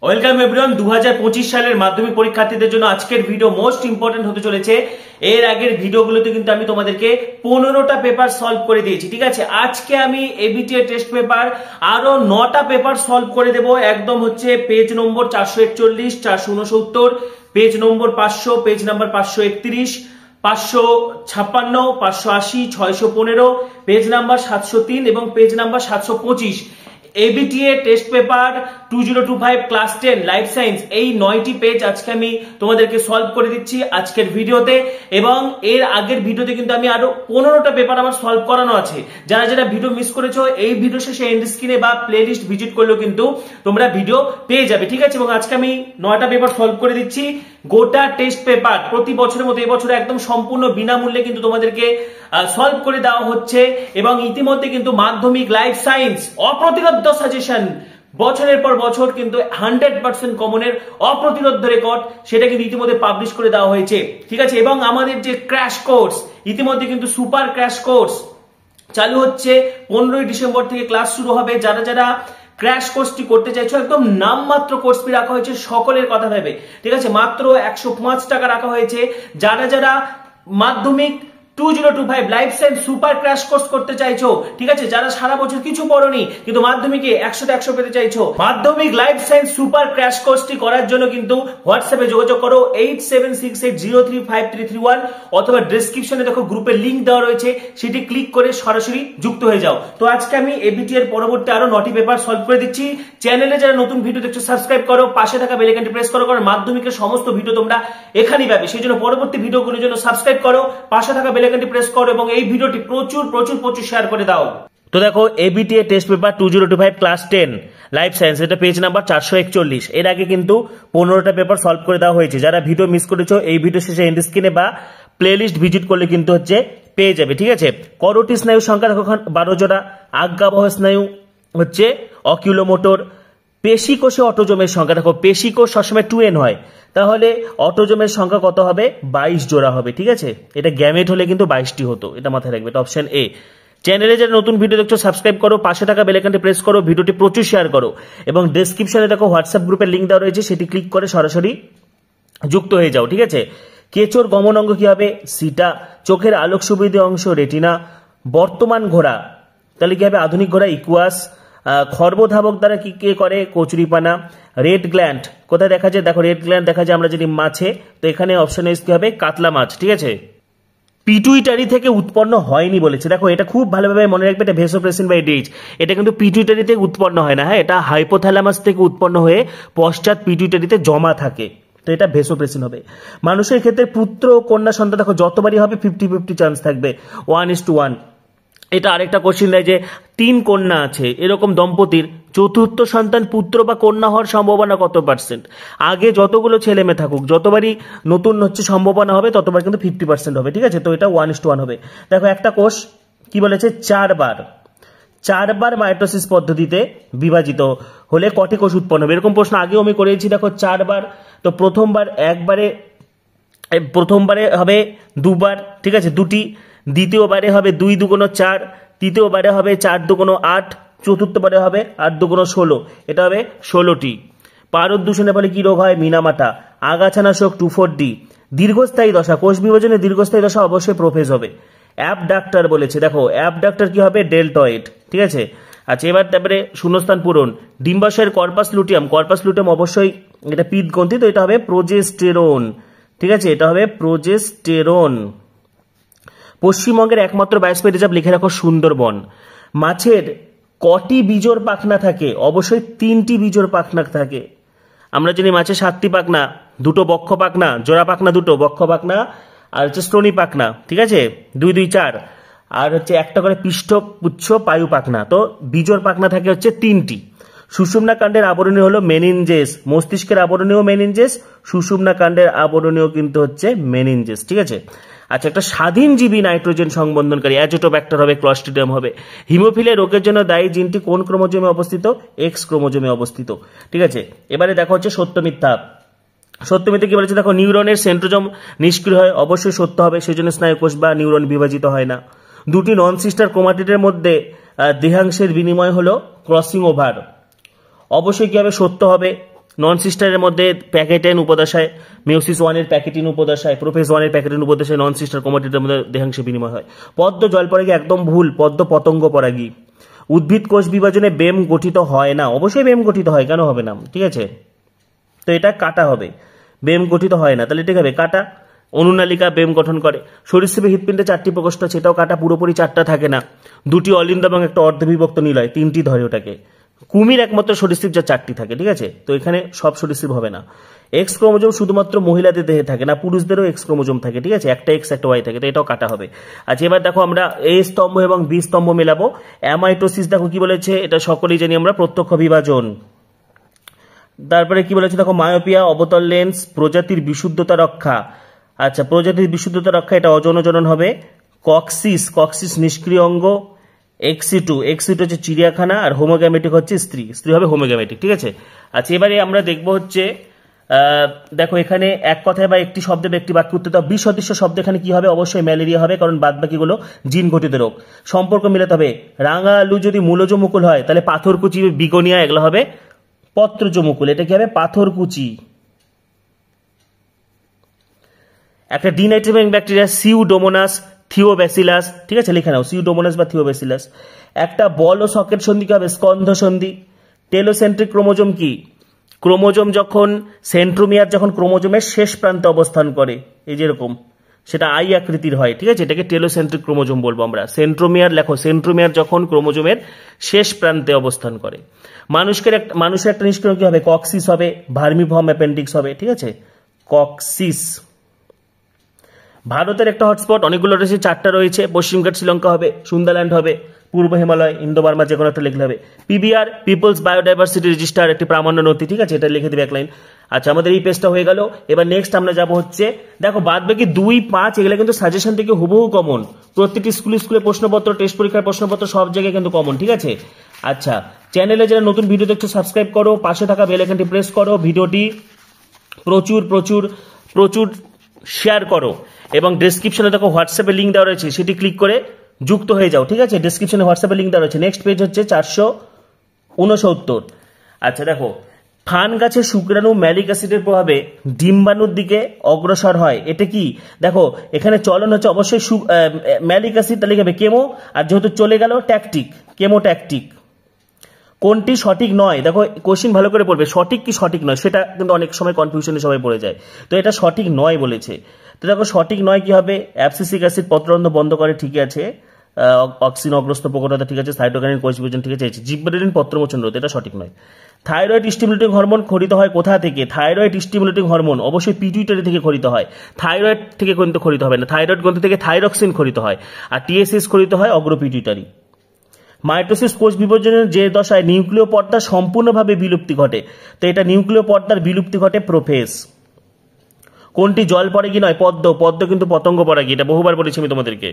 Welcome everyone. 2025 সালের মাধ্যমিক পরীক্ষার্থীদের জন্য আজকের ভিডিও মোস্ট ইম্পর্টেন্ট হতে চলেছে। এর আগের ভিডিওগুলোতে কিন্তু আমি তোমাদেরকে 15টা পেপার সলভ করে দিয়েছি, ঠিক আছে। আজকে আমি এবিটিএ টেস্ট পেপার আরো 9টা পেপার সলভ করে দেব। একদম হচ্ছে পেজ নম্বর 441, 469, পেজ নম্বর 500, পেজ নাম্বার 531, 556, 580, 615, পেজ নাম্বার 703 এবং page number 725। ABTA test paper 2025 class 10 life science, এই 9টি পেজ আজকে আমি তোমাদেরকে সলভ করে দিচ্ছি আজকের ভিডিওতে। এবং এর আগের ভিডিওতে কিন্তু আমি আরো 15টা পেপার আমার সলভ করানো আছে। যারা যারা ভিডিও মিস করেছো এই ভিডিও শেষে এন্ড স্ক্রিনে বা প্লেলিস্ট ভিজিট করলেও কিন্তু তোমরা ভিডিও পেয়ে যাবে, ঠিক আছে। এবং আজকে আমি 9টা পেপার সলভ করে দিচ্ছি। গোটা টেস্ট পেপার প্রতি বছরের মতো এবছর একদম সম্পূর্ণ বিনামূল্যে কিন্তু তোমাদেরকে সলভ করে দেওয়া হচ্ছে। এবং ইতিমধ্যে কিন্তু মাধ্যমিক লাইফ সায়েন্স অপ্রতিরোধ্য সাজেশন বছরের পর বছর কিন্তু 100% কমনের অপ্রতিরোধ্য রেকর্ড, সেটা কিন্তু ইতিমধ্যে পাবলিশ করে দেওয়া হয়েছে, ঠিক আছে। এবং আমাদের যে ক্র্যাশ কোর্স, ইতিমধ্যে কিন্তু সুপার ক্র্যাশ কোর্স চালু হচ্ছে। 15ই ডিসেম্বর থেকে ক্লাস শুরু হবে। যারা যারা ক্র্যাশ কোর্সটি করতে চাইছো, একদম নামমাত্র কোর্স ফি রাখা হয়েছে সকলের কথা ভেবে, ঠিক আছে। মাত্র 105 টাকা রাখা হয়েছে। যারা যারা মাধ্যমিক 2025 life science super crash course করতে চাইছো, ঠিক আছে, যারা সারা বছর কিছু পড়োনি কিন্তু মাধ্যমিকে 100তে 100 পেতে চাইছো, মাধ্যমিক লাইফ সায়েন্স সুপার ক্র্যাশ কোর্সটি করার জন্য কিন্তু হোয়াটসঅ্যাপে যোগাযোগ করো 8768035331 অথবা ডেসক্রিপশনে দেখো গ্রুপের লিংক দেওয়া রয়েছে, সেটি ক্লিক করে সরাসরি যুক্ত হয়ে যাও। তো আজকে আমি এবিটি এর পরবর্তী আরো 9টি পেপার সলভ করে দিচ্ছি। চ্যানেলে যারা নতুন ভিডিও দেখছো সাবস্ক্রাইব করো, পাশে থাকা বেল আইকনটি প্রেস করো, কারণ মাধ্যমিকের সমস্ত ভিডিও তোমরা এখানেই পাবে। সেই জন্য পরবর্তী ভিডিওগুলোর জন্য সাবস্ক্রাইব করো, পাশে থাকা বেল আইকনটি প্রেস করো এবং এই ভিডিওটি প্রচুর প্রচুর প্রচুর শেয়ার করে দাও। তো দেখো ABTA test paper 2025 class 10 life science, এটা পেজ নাম্বার 441। এর আগে কিন্তু 15টা পেপার সলভ করে দেওয়া হয়েছে। যারা ভিডিও মিস করেছো এই ভিডিও শেষে এন্ড স্ক্রিনে বা প্লেলিস্ট ভিজিট করলে কিন্তু হচ্ছে পেয়ে যাবে, ঠিক আছে। করোটি স্নায়ু সংখ্যা দেখো 12 জোড়া, আজ্ঞাবহ স্নায়ু হচ্ছে অকিউলোমোটর, পেশি কোষে অটোজোমের সংখ্যা দেখো, পেশি কোষ সবসময় 2n হয়, তাহলে অটোজোমের সংখ্যা কত হবে? 22 জোড়া হবে, ঠিক আছে। এটা গ্যামেট হলে কিন্তু 22টি হতো, এটা মাথায় রাখবে। এটা অপশন এ। চ্যানেলে যারা নতুন ভিডিও দেখছো সাবস্ক্রাইব করো, পাশে থাকা বেল আইকনটি প্রেস করো, ভিডিওটি প্রচুর শেয়ার করো এবং ডেসক্রিপশনে দেখো হোয়াটসঅ্যাপ গ্রুপের লিংক দেওয়া রয়েছে, সেটি ক্লিক করে সরাসরি যুক্ত হয়ে যাও, ঠিক আছে। কেঁচোর গমন অঙ্গ কি হবে? সিটা। চোখের আলোক সুবিধে অংশ রেটিনা। বর্তমান ঘোড়া তাহলে কি হবে? আধুনিক ঘোড়া ইকুয়াস। খর্বধাবক দ্বারা কি কে করে? কচুরিপানা। রেড গ্ল্যান্ড কোথায় দেখা যায়? দেখো রেড গ্ল্যান্ড দেখা যায় আমরা যদি মাছে, তো এখানে অপশন এস কি হবে? কাতলা মাছ, ঠিক আছে। পিটুইটারি থেকে উৎপন্ন হয়নি বলেছে। দেখো এটা খুব ভালোভাবে মনে রাখবে, এটা ভেসোপ্রেসিন বাই ডিচ, এটা কিন্তু পিটুইটারি থেকে উৎপন্ন হয় না, হ্যাঁ, এটা হাইপোথ্যালামাস থেকে উৎপন্ন হয়ে পশ্চাৎ পিটুইটারিতে জমা থাকে, তো এটা ভেসোপ্রেসিন হবে। মানুষের ক্ষেত্রে পুত্র ও কন্যা সন্তান দেখো যতবারই হবে 50-50 চান্স থাকবে, 1:1। এটা আরেকটা কোশ্চিন দেয় যে 3 কন্যা আছে, এরকম দম্পতির চতুর্থ সন্তান পুত্র বা কন্যা হওয়ার সম্ভাবনা কত %? আগে যতগুলো ছেলে মেয়ে থাকুক, যতবারই নতুন হচ্ছে সম্ভাবনা হবে ততবার কিন্তু 50% হবে, ঠিক আছে। তো এটা 1:1 হবে। দেখো একটা কোষ কি বলেছে? 4 বার মাইটোসিস পদ্ধতিতে বিভাজিত হলে কটি কোষ উৎপন্ন হবে? এরকম প্রশ্ন আগেও আমি করেছি। দেখো 4 বার, তো প্রথমবারে হবে 2 বার, ঠিক আছে, 2টি। দ্বিতীয়বারে হবে 2 দুগুণ 4, তৃতীয়বারে হবে 4 দুগুণ 8, চতুর্থবারে হবে 8 দুগুণ 16, এটা হবে 16টি। পারদ দূষণের ফলে কি রোগ হয়? মিনামাটা। আগাছানাশক 2,4-D। দীর্ঘস্থায়ী দশা, কোষ বিভাজনের দীর্ঘস্থায়ী দশা অবশ্যই প্রোফেজ হবে। অ্যাবডাক্টর বলেছে, দেখো অ্যাবডাক্টর কি হবে? ডেল্টয়েড, ঠিক আছে। আচ্ছা এবার তারপরে শূন্যস্থান পূরণ। ডিম্বাশয়ের কর্পাস লুটিয়াম অবশ্যই এটা পিত্তগ্রন্থি, তো এটা হবে প্রোজেস্টেরন, ঠিক আছে, এটা হবে প্রোজেস্টেরন। পশ্চিমবঙ্গের একমাত্র বায়োস্ফিয়ার রিজার্ভ লিখে রাখো সুন্দরবন। মাছের কটি বীজোর পাখনা থাকে? অবশ্যই 3টি বীজোর পাখনা থাকে। আমরা জানি মাছের 7টি পাখনা, 2টো বক্ষ পাখনা, জোড়া পাখনা 2টো, বক্ষ পাখনা আর হচ্ছে স্তনী পাখনা, ঠিক আছে, 2 2 4, আর হচ্ছে একটা করে পৃষ্ঠপুচ্ছ পায়ু পাখনা। তো বীজোর পাখনা থাকে হচ্ছে 3টি। সুষুম্না কাণ্ডের আবরণী হলো মেনিনজেস, মস্তিষ্কের আবরণীয় মেনিনজেস, সুষুম্না কাণ্ডের আবরণীয় কিন্তু হচ্ছে মেনিনজেস, ঠিক আছে। আচ্ছা একটা স্বাধীনজীবী নাইট্রোজেন সংবন্ধনকারী অ্যাজোটোব্যাক্টর হবে, ক্লস্ট্রিডিয়াম হবে। হিমোফিলিয়া রোগের জন্য দায়ী জিনটি কোন ক্রোমোজোমে অবস্থিত? এক্স ক্রোমোজোমে অবস্থিত, ঠিক আছে। এবারে দেখো হচ্ছে সত্য মিথ্যা। সত্য মিথ্যা কি বলেছে? দেখো নিউরনের সেন্ট্রোজোম নিষ্ক্রিয় হয়, অবশ্যই সত্য হবে, সেই জন্য স্নায়ুকোষ বা নিউরন বিভাজিত হয় না। 2টি নন সিস্টার ক্রোমাটিডের মধ্যে দেহাংশের বিনিময় হলো ক্রসিং ওভার, অবশ্যই কি হবে? সত্য হবে। নন সিস্টারের মধ্যে প্যাকেটেন উপদশায় মিওসিস 1 এর প্যাকেটিন উপদশায় প্রোফেজ 1 এর প্যাকেটিন উপদশায় নন সিস্টার ক্রোমাটিডের মধ্যে দেহাংশে বিনিময় হয়। পদ্ম জলপরাগী একদম ভুল, পদ্ম পতঙ্গ পরাগী। উদ্ভিদ কোষ বিভাজনে বেম গঠিত হয় না, অবশ্যই বেম গঠিত হয়, কেন হবে না, ঠিক আছে। তো এটা কাটা হবে, বেম গঠিত হয় না, তাহলে ঠিক হবে কাটা। অনুনালিকা বেম গঠন করে। সরীসৃপে হৃৎপিণ্ডে 4টি প্রকোষ্ঠ, সেটাও কাটা, পুরোপুরি 4টা থাকে না, 2টি অলিন্দ এবং একটা অর্ধবিভক্ত নিলয়, 3টি ধরে ওটাকে। কুমির একমাত্র সরীসৃপ যা 4টি থাকে, ঠিক আছে। তো এখানে সব সরীসৃপ হবে না। এক্স ক্রোমোজোম শুধুমাত্র মহিলাদের দেহে থাকে না, পুরুষদেরও এক্স ক্রোমোজোম থাকে, ঠিক আছে, একটা এক্স একটা ওয়াই থাকে, তো এটাও কাটা হবে। আচ্ছা, এবার দেখো আমরা এ স্তম্ভ এবং বি স্তম্ভ মেলাবো। অ্যামাইটোসিস দেখো কি বলেছে, এটা সকলেই জানি আমরা, প্রত্যক্ষ বিভাজন। তারপরে কি বলেছে দেখো, মায়োপিয়া, অবতল লেন্স, প্রজাতির বিশুদ্ধতা রক্ষা। আচ্ছা, প্রজাতির বিশুদ্ধতা রক্ষা, এটা অযৌনজনন হবে। কক্সিস, কক্সিস নিষ্ক্রিয় অঙ্গ। এক্সিটু, এক্সিটু হচ্ছে চিড়িয়াখানা, আর হোমোগ্যামেটিক হচ্ছে স্ত্রী, স্ত্রী হবে হোমোগ্যামেটিক, ঠিক আছে। আচ্ছা, এবারে আমরা দেখবো হচ্ছে দেখো এখানে এক কথায় বা একটি শব্দে বা একটি বাক্য উত্তর দাও। বিসদৃশ্য শব্দ এখানে কি হবে, অবশ্যই ম্যালেরিয়া হবে, কারণ বাদ বাকিগুলো জিন ঘটিত রোগ। সম্পর্ক মিলাতে হবে, রাঙা আলু যদি মূলজ মুকুল হয় তাহলে পাথরকুচি বিগোনিয়া এগুলো হবে পত্রজ মুকুল, এটা কি হবে পাথরকুচি। একটা ডিনাইট্রিফাইং ব্যাকটেরিয়া সিউডোমোনাস থিওব্যাসিলাস, ঠিক আছে, লিখে নাও সিউডোমোনাস বা থিওব্যাসিলাস। একটা বল ও সকেট সন্ধি কি হবে, স্কন্ধ সন্ধি। টেলোসেন্ট্রিক ক্রোমোজোম কি, ক্রোমোজোম যখন সেন্ট্রোমিয়ার যখন ক্রোমোজোমের শেষ প্রান্তে অবস্থান করে, এই যেরকম সেটা আই আকৃতির হয়, ঠিক আছে, এটাকে টেলোসেন্ট্রিক ক্রোমোজোম বলবো আমরা। সেন্ট্রোমিয়ার লেখো, সেন্ট্রোমিয়ার যখন ক্রোমোজোমের শেষ প্রান্তে অবস্থান করে। মানুষের একটা নিষ্ক্রিয় কি হবে, কক্সিস হবে, ভার্মিফর্ম অ্যাপেন্ডিক্স হবে, ঠিক আছে, কক্সিস। ভারতের একটা হটস্পট, অনেকগুলো রয়েছে, 4টা রয়েছে। পশ্চিমঘাট শ্রীলঙ্কা হবে, সুন্দরল্যান্ড হবে, পূর্ব হিমালয়, ইন্দো বার্মা, যে কোনো একটা লিখলে হবে। পিবিআর, পিপলস বায়োডাইভার্সিটি রেজিস্টার, একটি প্রামাণ্য নথি, ঠিক আছে, এটা লিখে দেবে এক লাইন। আচ্ছা, আমাদের এই পেজটা হয়ে গেল। এবার নেক্সট আমরা যাবো হচ্ছে, দেখো বাদ বাকি 2, 5 এগুলো কিন্তু সাজেশন থেকে হুবহু কমন, প্রত্যেকটি স্কুলে প্রশ্নপত্র, টেস্ট পরীক্ষার প্রশ্নপত্র সব জায়গায় কিন্তু কমন, ঠিক আছে। আচ্ছা, চ্যানেলে যারা নতুন ভিডিও দেখছো সাবস্ক্রাইব করো, পাশে থাকা বেল আইকনটি প্রেস করো, ভিডিওটি প্রচুর প্রচুর প্রচুর শেয়ার করো, এবং ডেসক্রিপশনে দেখো হোয়াটসঅ্যাপে লিঙ্ক দেওয়া রয়েছে, সেটি ক্লিক করে যুক্ত হয়ে যাও, ঠিক আছে। ডেসক্রিপশনে হোয়াটসঅ্যাপে লিঙ্ক দেওয়া রয়েছে। নেক্সট পেজ হচ্ছে 469। আচ্ছা দেখো, ফান গাছের শুক্রাণু ম্যালিক অ্যাসিডের প্রভাবে ডিম্বাণুর দিকে অগ্রসর হয়, এটা কি দেখো এখানে চলন হচ্ছে অবশ্যই ম্যালিক অ্যাসিড, তাহলে হবে কেমো, আর যেহেতু চলে গেল ট্যাকটিক, কেমোট্যাকটিক। কোনটি সঠিক নয়, দেখো কোশ্চিন ভালো করে পড়বে, সঠিক কি সঠিক নয় সেটা কিন্তু অনেক সময় কনফিউশনে সবাই পড়ে যায়, তো এটা সঠিক নয় বলেছে। তো দেখো সঠিক নয় কি হবে, অ্যাবসিসিক অ্যাসিড পত্ররন্ধ্র বন্ধ করে, ঠিক আছে, অক্সিন অগ্রস্ত প্রকটতা, ঠিক আছে, সাইটোকাইনিন কোষ বিভাজন, ঠিক আছে, জিব্রেলিন পত্রমোচন রোধ, এটা সঠিক নয়। থাইরয়েড স্টিমুলেটিং হরমোন খরিত হয় কোথা থেকে, থাইরয়েড স্টিমুলেটিং হরমোন অবশ্যই পিটুইটারি থেকে খরিত হয়, থাইরয়েড থেকে কিন্তু খরিত হবে না, থাইরয়েড গ্রন্থি থেকে থাইরক্সিন খরিত হয়, আর টিএসএস খরিত হয় অগ্রপিটুইটারি। মাইটোসিস কোষ বিভাজনের যে দশায় নিউক্লিয় পর্দা সম্পূর্ণভাবে বিলুপ্তি ঘটে, তো এটা নিউক্লিয় পর্দার বিলুপ্তি ঘটে প্রোফেজ। কোনটি জল পরাগী নয়, পদ্ম, পদ্ম কিন্তু পতঙ্গ পরাগী, এটা বহুবার বলেছি আমি তোমাদেরকে।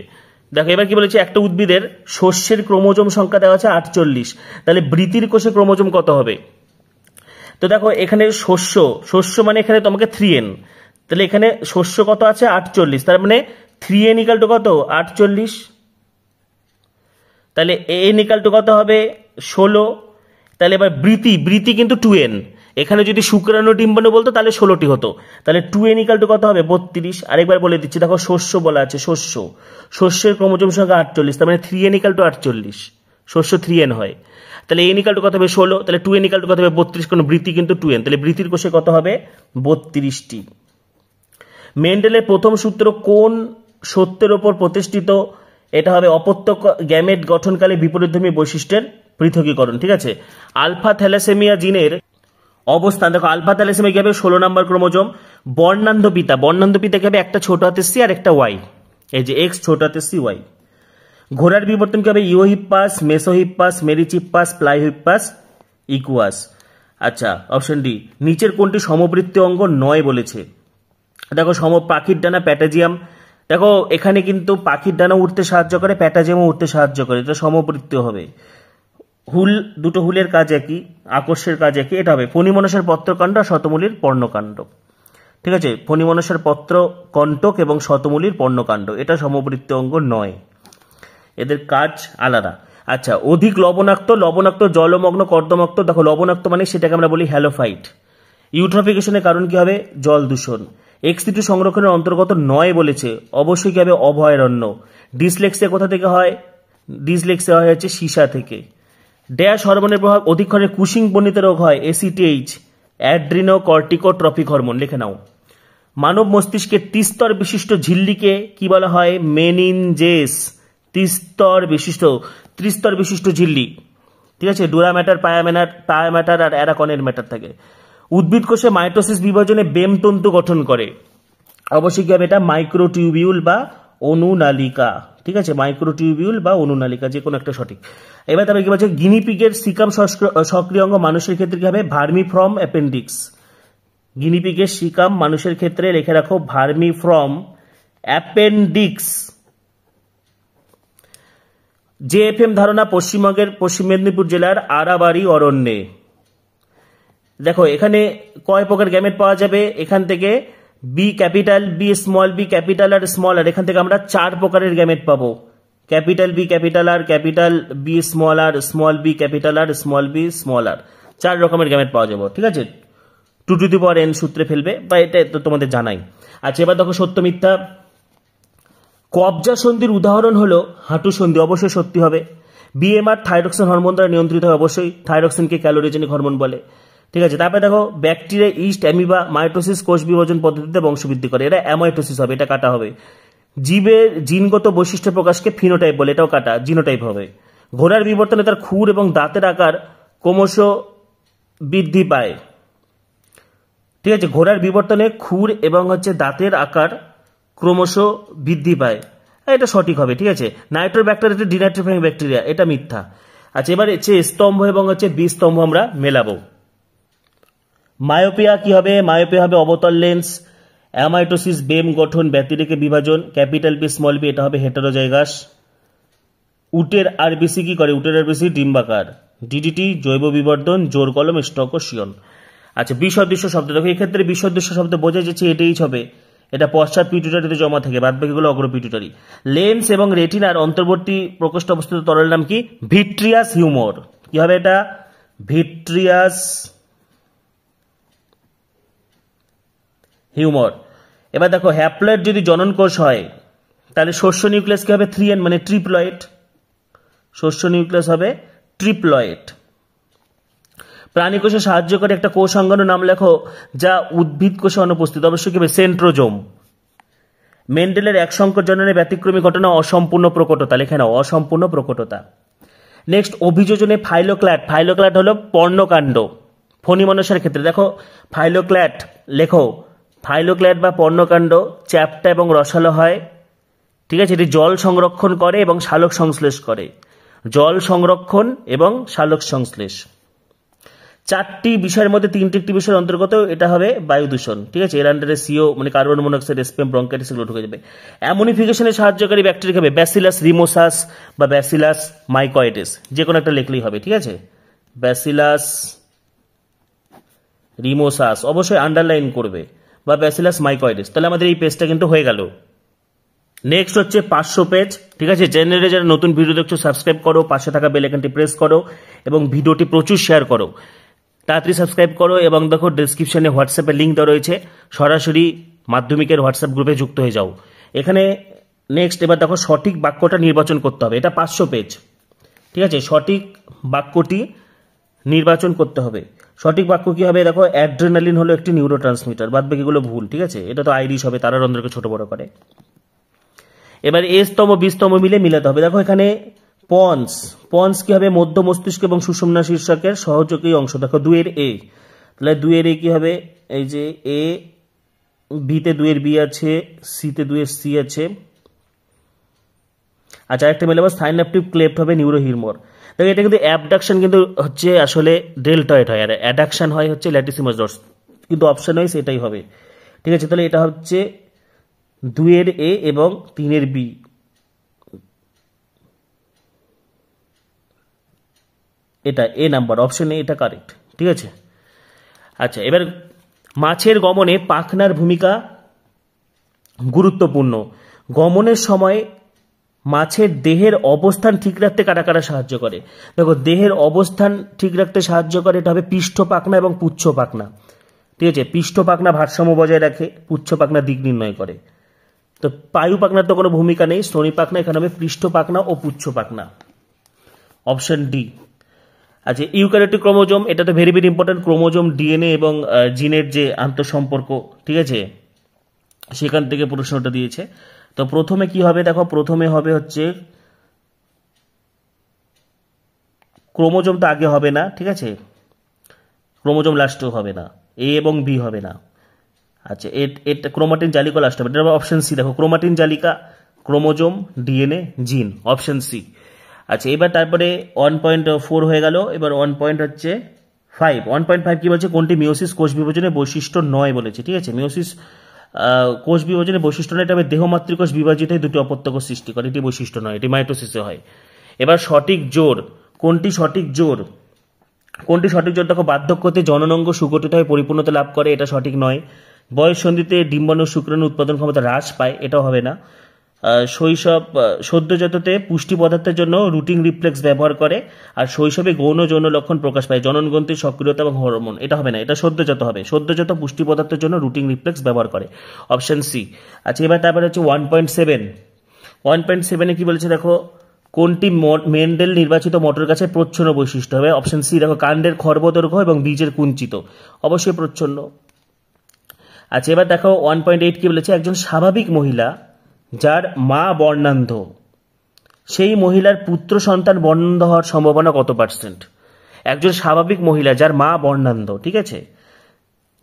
দেখো এবার কি বলেছে, একটা উদ্ভিদের শস্যের ক্রোমোজোম সংখ্যা দেওয়া আছে 48, তাহলে বৃতির কোষে ক্রোমোজোম কত হবে। তো দেখো এখানে শস্য মানে এখানে তোমাকে 3n, তাহলে এখানে শস্য কত আছে 48, তার মানে 3n ইকাল টু কত 48, তাহলে n ইকাল টু কত হবে 16। তাহলে এবার বৃতি কিন্তু 2n, এখানে যদি শুক্রাণু ডিম্বাণু বলতো তাহলে 16টি হতো, তাহলে 2n ইকাল টু কত হবে 32। আরেকবার বলে দিচ্ছি, দেখো শস্য বলা আছে, শস্যের ক্রোমোজোম সংখ্যা 48, তার মানে 3n ইকাল টু 48, শস্য 3n হয়, তাহলে n ইকাল টু কত হবে 16, তাহলে 2n ইকাল টু কত হবে 32, কারণ বৃতি কিন্তু 2n, তাহলে বৃতির কোষে কত হবে 32টি। মেন্ডেলের প্রথম সূত্র কোন সত্যের উপর প্রতিষ্ঠিত, এটা হবে অপত্যক গ্যামেট গঠনকালে বিপরীতধর্মী বৈশিষ্ট্যের পৃথকীকরণ, ঠিক আছে। আলফা থ্যালাসেমিয়া জিনের অবস্থান, দেখো আলফা থ্যালাসেমিয়া কি হবে 16 নম্বর ক্রোমোজোম। বর্ণান্ধ পিতা কি হবে একটা ছোট হাতের সি আর একটা ওয়াই, এই যে এক্স ছোট হাতের সি ওয়াই। ঘোড়ার বিবর্তন কি হবে ইওহিপ্পাস, মেসোহিপ্পাস, মেরিচিপ্পাস, প্লাইহিপ্পাস, ইকুয়াস। আচ্ছা অপশন ডি, নিচের কোনটি সমবৃত্তীয় অঙ্গ নয় বলেছে। দেখো পাখির ডানা প্যাটাজিয়াম, দেখো এখানে কিন্তু পাখির ডানা উঠতে সাহায্য করে, প্যাটাজিয়ামও উঠতে সাহায্য করে, এটা সমবৃত্তীয় হবে। দুটো হুলের কাজ একই, আকর্ষের কাজ একই, এটা হবে ফণিমনসার পত্রকাণ্ড আর শতমূলীর পর্ণকাণ্ড, ঠিক আছে, ফণিমনসার পত্র কণ্টক এবং শতমূলীর পর্ণকাণ্ড, এটা সমবৃত্তীয় অঙ্গ নয়, এদের কাজ আলাদা। আচ্ছা অধিক লবণাক্ত জলমগ্ন কর্দমাক্ত, দেখো লবণাক্ত মানে সেটাকে আমরা বলি হ্যালোফাইট, ইউট্রফিকেশনের কারণ কি হবে? জল দূষণ। এক্স3 সংরক্ষণের অন্তর্গত নয় বলেছে, অবশ্যই কি হবে? অভয়ারণ্য। ডিসলেক্সিয়া কোথা থেকে হয়? ডিসলেক্সিয়া হয় হচ্ছে সীসা থেকে। ড্যাশ হরমোনের প্রভাব অধিক্ষণে কুশিং বর্ণিত রোগ হয়, ACTH, অ্যাড্রিনোকর্টিকোট্রপিক হরমোন, লিখে নাও। মানব মস্তিষ্কের ত্রিস্তর বিশিষ্ট ঝিল্লিকে কি বলা হয়? মেনিনজেস। ত্রিস্তর বিশিষ্ট ঝিল্লি, ঠিক আছে? ডুরা ম্যাটার, পায়া ম্যাটার আর অ্যারাকনের ম্যাটার থাকে। উদ্ভিদ কোষে মাইটোসিস বিভাজনে বেম তন্তু গঠন করে, অবশ্যই কি হবে? এটা মাইক্রোটিউবিউল বা অনুনালিকা, ঠিক আছে? মাইক্রোটিউবিউল বা অনুনালিকা, যে কোনো একটা সঠিক। এবার তারপরে কি বলছে? গিনিপিগের সিকাম সক্রিয় অঙ্গ মানুষের ক্ষেত্রে কি হবে? ভার্মিফ্রম অ্যাপেন্ডিক্স। গিনিপিগের সিকাম মানুষের ক্ষেত্রে লিখে রাখো ভার্মিফ্রম অ্যাপেন্ডিক্স। জেএফএম ধারণা পশ্চিমবঙ্গের পশ্চিম মেদিনীপুর জেলার আরাবাড়ি অরণ্যে। দেখো এখানে কয় প্রকার গ্যামেট পাওয়া যাবে? এখান থেকে B capital, B small, B capital R small R, এখান থেকে আমরা 4 প্রকারের গ্যামেট পাবো। Capital B capital R, capital B small R, small B capital R, small B small R, 4 রকমের গ্যামেট পাওয়া যাবে, ঠিক আছে? 2n সূত্রে ফেলবে, বা এটা তো তোমাদের জানাই। আচ্ছা, এবার দেখো সত্য মিথ্যা। কবজা সন্ধির উদাহরণ হলো হাঁটু সন্ধি, অবশ্যই সত্যি হবে। বিএমআর থাইরক্সিন হরমোন দ্বারা নিয়ন্ত্রিত হয়, অবশ্যই। থাইরক্সিনকে ক্যালোরিজেনিক হরমোন বলে, ঠিক আছে? তারপরে দেখো ব্যাকটেরিয়া, ইস্ট, অ্যামিবা মাইটোসিস কোষ বিভাজন পদ্ধতিতে বংশবৃদ্ধি করে, এটা অ্যামাইটোসিস হবে, এটা কাটা হবে। জীবের জিনগত বৈশিষ্ট্য প্রকাশকে ফিনোটাইপ বলে, এটাও কাটা, জিনোটাইপ হবে। ঘোড়ার বিবর্তনে তার খুর এবং দাঁতের আকার ক্রমশ বৃদ্ধি পায়, ঠিক আছে? ঘোড়ার বিবর্তনে খুর এবং দাঁতের আকার ক্রমশ বৃদ্ধি পায়, এটা সঠিক হবে, ঠিক আছে? নাইট্রোব্যাক্টেরিয়া ডিনাইট্রিফাইং ব্যাকটেরিয়া, এটা মিথ্যা। আচ্ছা, এবার স্তম্ভ এবং বি স্তম্ভ আমরা মেলাবো। মায়োপিয়া কি হবে? মায়োপিয়া হবে অবতল লেন্স। অ্যামাইটোসিস বেম গঠন, ব্যতিরেকে বিভাজন, ক্যাপিটাল বি স্মল বি, এটা হবে হেটারোজাইগাস। উটের আরবিসি কি করে? উটের আরবিসি ডিম্বাকার। ডিডিটি জৈব বিবর্ধন, জোর কলম, স্টকোশিয়ন। আচ্ছা, বিসদৃশ্য শব্দ দেখো, এক্ষেত্রে বিসদৃশ্য শব্দ বোঝা যাচ্ছে এটাই হবে, এটা পশ্চাৎ পিটুটারিতে জমা থাকে, বাদ বাকিগুলো অগ্র পিটুটারি। লেন্স এবং রেটিনার অন্তর্বর্তী প্রকোষ্ঠে অবস্থিত তরল নাম কি? Vitreous humour. কি হবে এটা? Vitreous humour. এবার দেখো হ্যাপ্লয়েড যদি জনন কোষ হয়, তাহলে শস্য নিউক্লিয়াস কি হবে? 3n, মানে ট্রিপ্লয়েড। শস্য নিউক্লিয়াস হবে ট্রিপ্লয়েড। প্রাণী কোষে সাহায্য করে একটা কোষ অঙ্গাণুর নাম লেখো যা উদ্ভিদ কোষে অনুপস্থিত, অবশ্যই কি হবে? সেন্ট্রোজোম। মেন্ডেলের এক সংকর জননের ব্যতিক্রমী ঘটনা অসম্পূর্ণ প্রকটতা, লিখে নাও, অসম্পূর্ণ প্রকটতা। নেক্সট, অভিযোজনে ফাইলোক্ল্যাট। ফাইলোক্ল্যাট হলো পর্ণকাণ্ড। ফণী মনসার ক্ষেত্রে দেখো ফাইলোক্ল্যাট লেখো, ফাইলোক্ল্যাট বা পর্ণকাণ্ড চ্যাপ্টা এবং রসালো হয়, ঠিক আছে? এটি জল সংরক্ষণ করে এবং সালোক সংশ্লেষ করে। জল সংরক্ষণ এবং সালোক সংশ্লেষ 4টি বিষয়ের মধ্যে 3টি একটি বিষয়ের অন্তর্গত, এটা হবে বায়ু দূষণ, ঠিক আছে? এর আন্ডারে সিও মানে কার্বন মনোক্সাইড, স্পেম, ব্রঙ্কাইটিস এগুলো ঢুকে যাবে। অ্যামোনিফিকেশনে সাহায্যকারী ব্যাকটেরিয়া হবে ব্যাসিলাস রিমোসাস বা ব্যাসিলাস মাইকয়েটিস, যে কোনো একটা লিখলেই হবে, ঠিক আছে? ব্যাসিলাস রিমোসাস অবশ্যই আন্ডারলাইন করবে, বা ব্যাসিলাস মাইকয়েটিস। তাহলে আমাদের এই পেজটা কিন্তু হয়ে গেল। নেক্সট হচ্ছে 500 পেজ, ঠিক আছে? চ্যানেলে যারা নতুন ভিডিও দেখছো সাবস্ক্রাইব করো, পাশে থাকা বেল আইকনটি প্রেস করো এবং ভিডিওটি প্রচুর শেয়ার করো। তাড়াতাড়ি সাবস্ক্রাইব করো এবং দেখো ডেসক্রিপশনে হোয়াটসঅ্যাপের লিঙ্ক দেওয়া রয়েছে, সরাসরি মাধ্যমিকের হোয়াটসঅ্যাপ গ্রুপে যুক্ত হয়ে যাও। এখানে নেক্সট এবার দেখো সঠিক বাক্যটা নির্বাচন করতে হবে, এটা 500 পেজ, ঠিক আছে? সঠিক বাক্যটি নির্বাচন করতে হবে। সঠিক বাক্য কি হবে? দেখো অ্যাড্রেনালিন হলো একটি নিউরো ট্রান্সমিটার, বাদ বাকিগুলো ভুল, ঠিক আছে? এটা তো আইরিশ হবে, তারারন্ধ্রকে ছোট বড় করে। এবার এস্তম বিস্তম মিলাতে হবে। দেখো এখানে পন্স, পন্স কি হবে? মধ্য মস্তিষ্ক এবং সুষুম্না শীর্ষকের সহযোগী অংশ। দেখো 2 এ, তাহলে 2 এ কি হবে? এই যে এ, বিতে 2 বি আছে, সিতে 2 সি আছে। আচ্ছা, একটা মেলাবো সাইনাপটিক ক্লেফট হবে নিউরো হিরমোর। দেখো এটা কিন্তু অ্যাবডাকশন কিন্তু হচ্ছে আসলে ডেল্টয়েড হয়, আর অ্যাডাকশন হয় হচ্ছে ল্যাটিসিমাস ডরস, কিন্তু অপশন ওয়াইজ এটাই হবে, ঠিক আছে? তাহলে এটা হচ্ছে 2 এ এবং 3 বি, এটা এ নাম্বার, অপশন এ, এটা কারেক্ট, ঠিক আছে? আচ্ছা, এবার মাছের গমনে পাখনার ভূমিকা গুরুত্বপূর্ণ। গমনের সময় মাছের দেহের অবস্থান ঠিক রাখতে কারা কারা সাহায্য করে? দেখো দেহের অবস্থান ঠিক রাখতে সাহায্য করে, এটা হবে পৃষ্ঠ পাখনা এবং পুচ্ছ পাখনা। ঠিক আছে। পৃষ্ঠ পাখনা ভারসাম্য বজায় রাখে, পুচ্ছ পাখনা দিক নির্ণয় করে। তো পায়ু পাখনার তো কোনো ভূমিকা নেই, স্তনী পাখনা, এখানে হবে পৃষ্ঠ পাখনা ও পুচ্ছ পাখনা, অপশন ডি। আচ্ছা, ইউক্যারিওটিক ক্রোমোজোম, এটা তো very very important, chromosome DNA এবং জিনের যে আন্তঃসম্পর্ক, ঠিক আছে, সেখান থেকে প্রশ্নটা দিয়েছে। তো প্রথমে কি হবে দেখো, প্রথমে হবে হচ্ছে ক্রোমোজোম, তো আগে হবে না, ঠিক আছে, ক্রোমোজোম লাস্টেও হবে না, এ এবং বি হবে না। আচ্ছা, এটা ক্রোমাটিন জালিকা লাস্ট হবে, এটা অপশন সি। দেখো ক্রোমাটিন জালিকা, ক্রোমোজোম, ডিএনএ, জিন, অপশন সি। আচ্ছা, এবার তারপরে 1.4 হয়ে গেল, এবার 1.5 কি বলছে, কোনটি মিওসিস কোষ বিভাজনের বৈশিষ্ট্য নয় বলেছে, ঠিক আছে। মিওসিস কোষ বিভাজনের বৈশিষ্ট্য নয়, এটা দেহমাতৃকোষ বিভাজিত হয়ে দুটি অপত্য কোষ সৃষ্টি করে, এটি বৈশিষ্ট্য নয়, এটি মাইটোসিসে হয়। এবার সঠিক জোর, কোনটি সঠিক জোর, কোনটি সঠিক জোর, দেখো বার্ধক্যতে জননাঙ্গ সুগঠিত হয়ে পরিপূর্ণতা লাভ করে, এটা সঠিক নয়। বয়স সন্ধিতে ডিম্বাণু শুক্রাণু উৎপাদন ক্ষমতা হ্রাস পায়, এটাও হবে না। শৈশব, সদ্যজাততে পুষ্টি পদার্থের জন্য রুটিং রিফ্লেক্স ব্যবহার করে, আর শৈশবে গৌণ যৌন লক্ষণ প্রকাশ পায়, জননগ্রন্থির সক্রিয়তা এবং হরমোন, এটা হবে না, এটা সদ্যজাত হবে, সদ্যজাত পুষ্টি পদার্থের জন্য রুটিং রিফ্লেক্স ব্যবহার করে, অপশন সি। আচ্ছা, এবার তারপরে হচ্ছে 1.7 কি বলেছে দেখো, কোনটি মেন্ডেল নির্বাচিত মটর গাছের প্রচ্ছন্ন বৈশিষ্ট্য হবে, অপশন সি। দেখো কাণ্ডের খর্বদৈর্ঘ্য এবং বীজের কুঞ্চিত, অবশ্যই প্রচ্ছন্ন। আচ্ছা, এবার দেখো 1.8 কি বলেছে, একজন স্বাভাবিক মহিলা যার মা বর্ণান্ধ, সেই মহিলার পুত্র সন্তান বর্ণান্ধ হওয়ার সম্ভাবনা কত %? একজন স্বাভাবিক মহিলা যার মা বর্ণান্ধ, ঠিক আছে,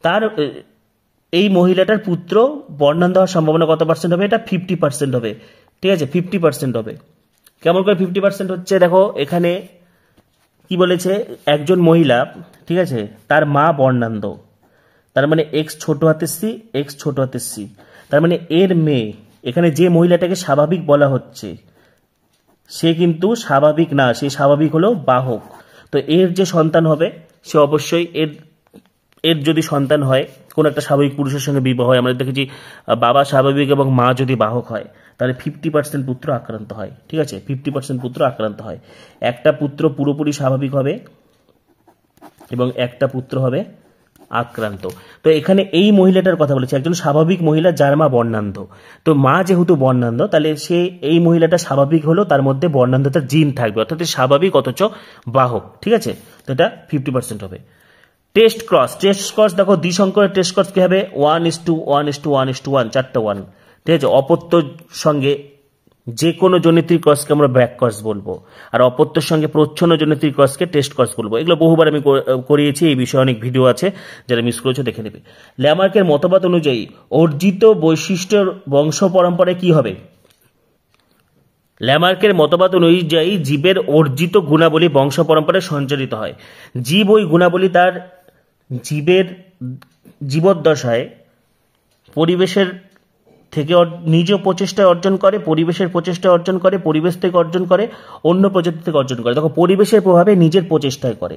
তার এই মহিলাটার পুত্র বর্ণান্ধ হওয়ার সম্ভাবনা কত % হবে, এটা 50% হবে, ঠিক আছে, 50% হবে। কেমন করে 50% হচ্ছে, দেখো এখানে কি বলেছে, একজন মহিলা, ঠিক আছে, তার মা বর্ণান্ধ, তার মানে এক্স ছোট হাতের সি, এক্স ছোট হাতের সি, তার মানে এর মেয়ে, এখানে যে মহিলাটাকে স্বাভাবিক বলা হচ্ছে সে কিন্তু স্বাভাবিক না, সে স্বাভাবিক হলো বাহক। তো এর যে সন্তান হবে সে অবশ্যই এর যদি সন্তান হয়, কোন একটা স্বাভাবিক পুরুষের সঙ্গে বিবাহ হয়, আমরা দেখেছি বাবা স্বাভাবিক এবং মা যদি বাহক হয়, তাহলে 50% পুত্র আক্রান্ত হয়, ঠিক আছে, 50% পুত্র আক্রান্ত হয়। একটা পুত্র পুরোপুরি স্বাভাবিক হবে এবং একটা পুত্র হবে আক্রান্ত। তো এখানে এই মহিলাটার কথা বলেছে, একজন স্বাভাবিক মহিলা যার মা বর্ণান্ধ। তো মা যেহেতু বর্ণান্ধ, তাহলে সে এই মহিলাটা স্বাভাবিক হলো, তার মধ্যে বর্ণান্ধতার জিন থাকবে, অর্থাৎ স্বাভাবিক অথচ বাহক, ঠিক আছে, তো এটা 50% হবে। টেস্ট ক্রস, দেখো দ্বিসংকরের টেস্ট ক্রস কি হবে, 1:1:1:1:1, 4টা 1, ঠিক আছে। অপত্যর সঙ্গে যে কোনো জনিত্রী ক্রসকে আমরা ব্যাক ক্রস বলবো, আর অপত্যর সঙ্গে প্রচ্ছন্ন জনিত্রী ক্রসকে টেস্ট ক্রস বলবো। এগুলো বহুবার আমি করিয়েছি, এই বিষয়ে অনেক ভিডিও আছে, যারা মিস করেছো দেখে নেবে। ল্যামার্কের মতবাদ অনুযায়ী অর্জিত বৈশিষ্ট্যের বংশ পরম্পরায় কি হবে? ল্যামার্কের মতবাদ অনুযায়ী জীবের অর্জিত গুণাবলী বংশ পরম্পরায় সঞ্চারিত হয়। জীব ওই গুণাবলী তার জীবের জীবদ্দশায় পরিবেশের থেকে নিজ প্রচেষ্টায় অর্জন করে, পরিবেশের প্রচেষ্টায় অর্জন করে, পরিবেশ থেকে অর্জন করে, অন্য প্রজাতি থেকে অর্জন করে। দেখো পরিবেশের প্রভাবে নিজের প্রচেষ্টায় করে,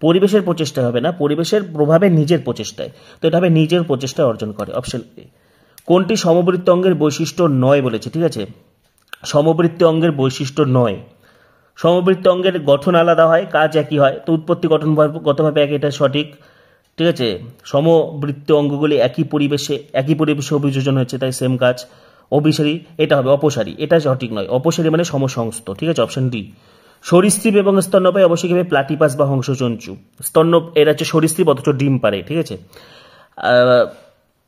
পরিবেশের প্রচেষ্টায় হবে না, পরিবেশের প্রভাবে নিজের প্রচেষ্টায়, তো এটা হবে নিজের প্রচেষ্টায় অর্জন করে, অপশন এ। কোনটি সমবৃত্ত অঙ্গের বৈশিষ্ট্য নয় বলেছে, ঠিক আছে, সমবৃত্ত অঙ্গের বৈশিষ্ট্য নয়। সমবৃত্ত অঙ্গের গঠন আলাদা হয়, কাজ একই হয়, তো উৎপত্তি গঠনগতভাবে এক, এটা সঠিক, ঠিক আছে। সমবৃত্ত অঙ্গগুলি একই পরিবেশে অভিযোজন হচ্ছে, তাই সেম কাজ। অভিসারী, এটা হবে অপসারী, এটা সঠিক নয়, অপসারী মানে সমসংস্থ, ঠিক আছে, অপশন ডি। সরীসৃপ এবং স্তন্যপায়ী অবশ্যই হবে প্লাটিপাস বা হংসচঞ্চু। এরা হচ্ছে সরীসৃপ অথচ ডিম পারে, ঠিক আছে।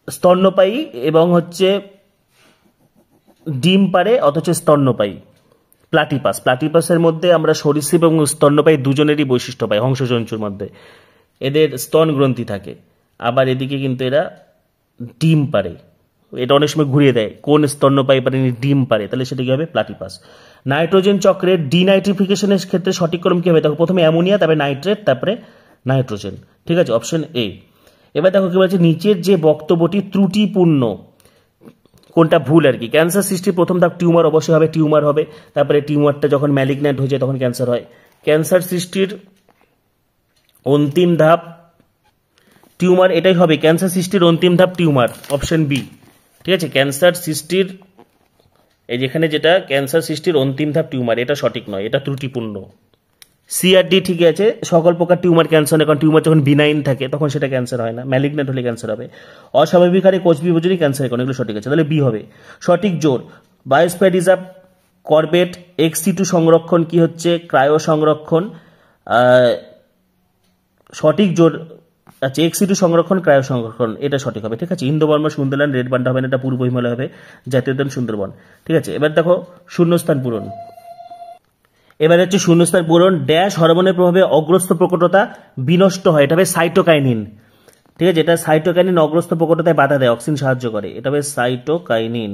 স্তন্যপায়ী এবং হচ্ছে ডিম পারে অথচ স্তন্যপায়ী প্লাটিপাসের মধ্যে আমরা সরীসৃপ এবং স্তন্যপায়ী দুজনেরই বৈশিষ্ট্য পাই। হংসচঞ্চুর মধ্যে এদের স্তন গ্রন্থি থাকে, আবার এদিকে কিন্তু এরা ডিম পারে, এটা অনেক সময় ঘুরিয়ে দেয়, কোন স্তন্যপায়ী পারে, ডিম পারে, তাহলে সেটা কি হবে, প্লাটিপাস। নাইট্রোজেন চক্রের ডিনাইট্রিফিকেশনের ক্ষেত্রে সঠিক ক্রম কি হবে, দেখো প্রথমে অ্যামোনিয়া, তারপরে নাইট্রেট, তারপরে নাইট্রোজেন, ঠিক আছে, অপশন এ। এবার দেখো কি বলছে, নিচের যে বক্তব্যটি ত্রুটিপূর্ণ, কোনটা ভুল আর কি। ক্যান্সার সৃষ্টির প্রথম ধাপ টিউমার, অবশ্যই হবে, টিউমার হবে, তারপরে টিউমারটা যখন ম্যালিগন্যান্ট হয়ে যায় তখন ক্যান্সার হয়। ক্যান্সার সৃষ্টির অন্তিম ধাপ টিউমার, এটাই হবে, ক্যান্সার সৃষ্টির অন্তিম ধাপ টিউমার, অপশন বি, ঠিক আছে। ক্যান্সার সৃষ্টির এই যেখানে যেটা ক্যান্সার সৃষ্টির অন্তিম ধাপ টিউমার, এটা সঠিক নয়, এটা ত্রুটিপূর্ণ, সিআরডি ঠিক আছে, সকল প্রকার টিউমার ক্যান্সার, কারণ টিউমার যখন বিনাইন থাকে তখন সেটা ক্যান্সার হয় না, ম্যালিগনেন্ট হলে ক্যান্সার হবে। অস্বাভাবিক হারে কোষ বিভাজনী ক্যান্সারের কারণ, এগুলো সঠিক আছে, তাহলে বি হবে। সঠিক জোর বায়োস্ফিয়ার রিজার্ভ, করবেট, XC2 সংরক্ষণ কি হচ্ছে ক্রায়ো সংরক্ষণ, সঠিক জোর আচ্ছা XC2 সংরক্ষণ ক্রায়ো সংরক্ষণ, এটা সঠিক হবে। ঠিক আছে, ইন্দো বর্মা সুন্দরবন রেড বান্ডা হবে না, এটা পূর্ব হিমালয় হবে, জাতীয় উদ্যান সুন্দরবন। ঠিক আছে, এবার দেখো শূন্যস্থান পূরণ। এবার হচ্ছে শূন্যস্থান পূরণ। ড্যাশ হরমোনের প্রভাবে অগ্রস্ত প্রকটতা বিনষ্ট হয়, এটা হবে সাইটোকাইনিন। ঠিক আছে, এটা সাইটোকাইনিন অগ্রস্ত প্রকটতায় বাধা দেয়, অক্সিন সাহায্য করে, এটা হবে সাইটোকাইনিন।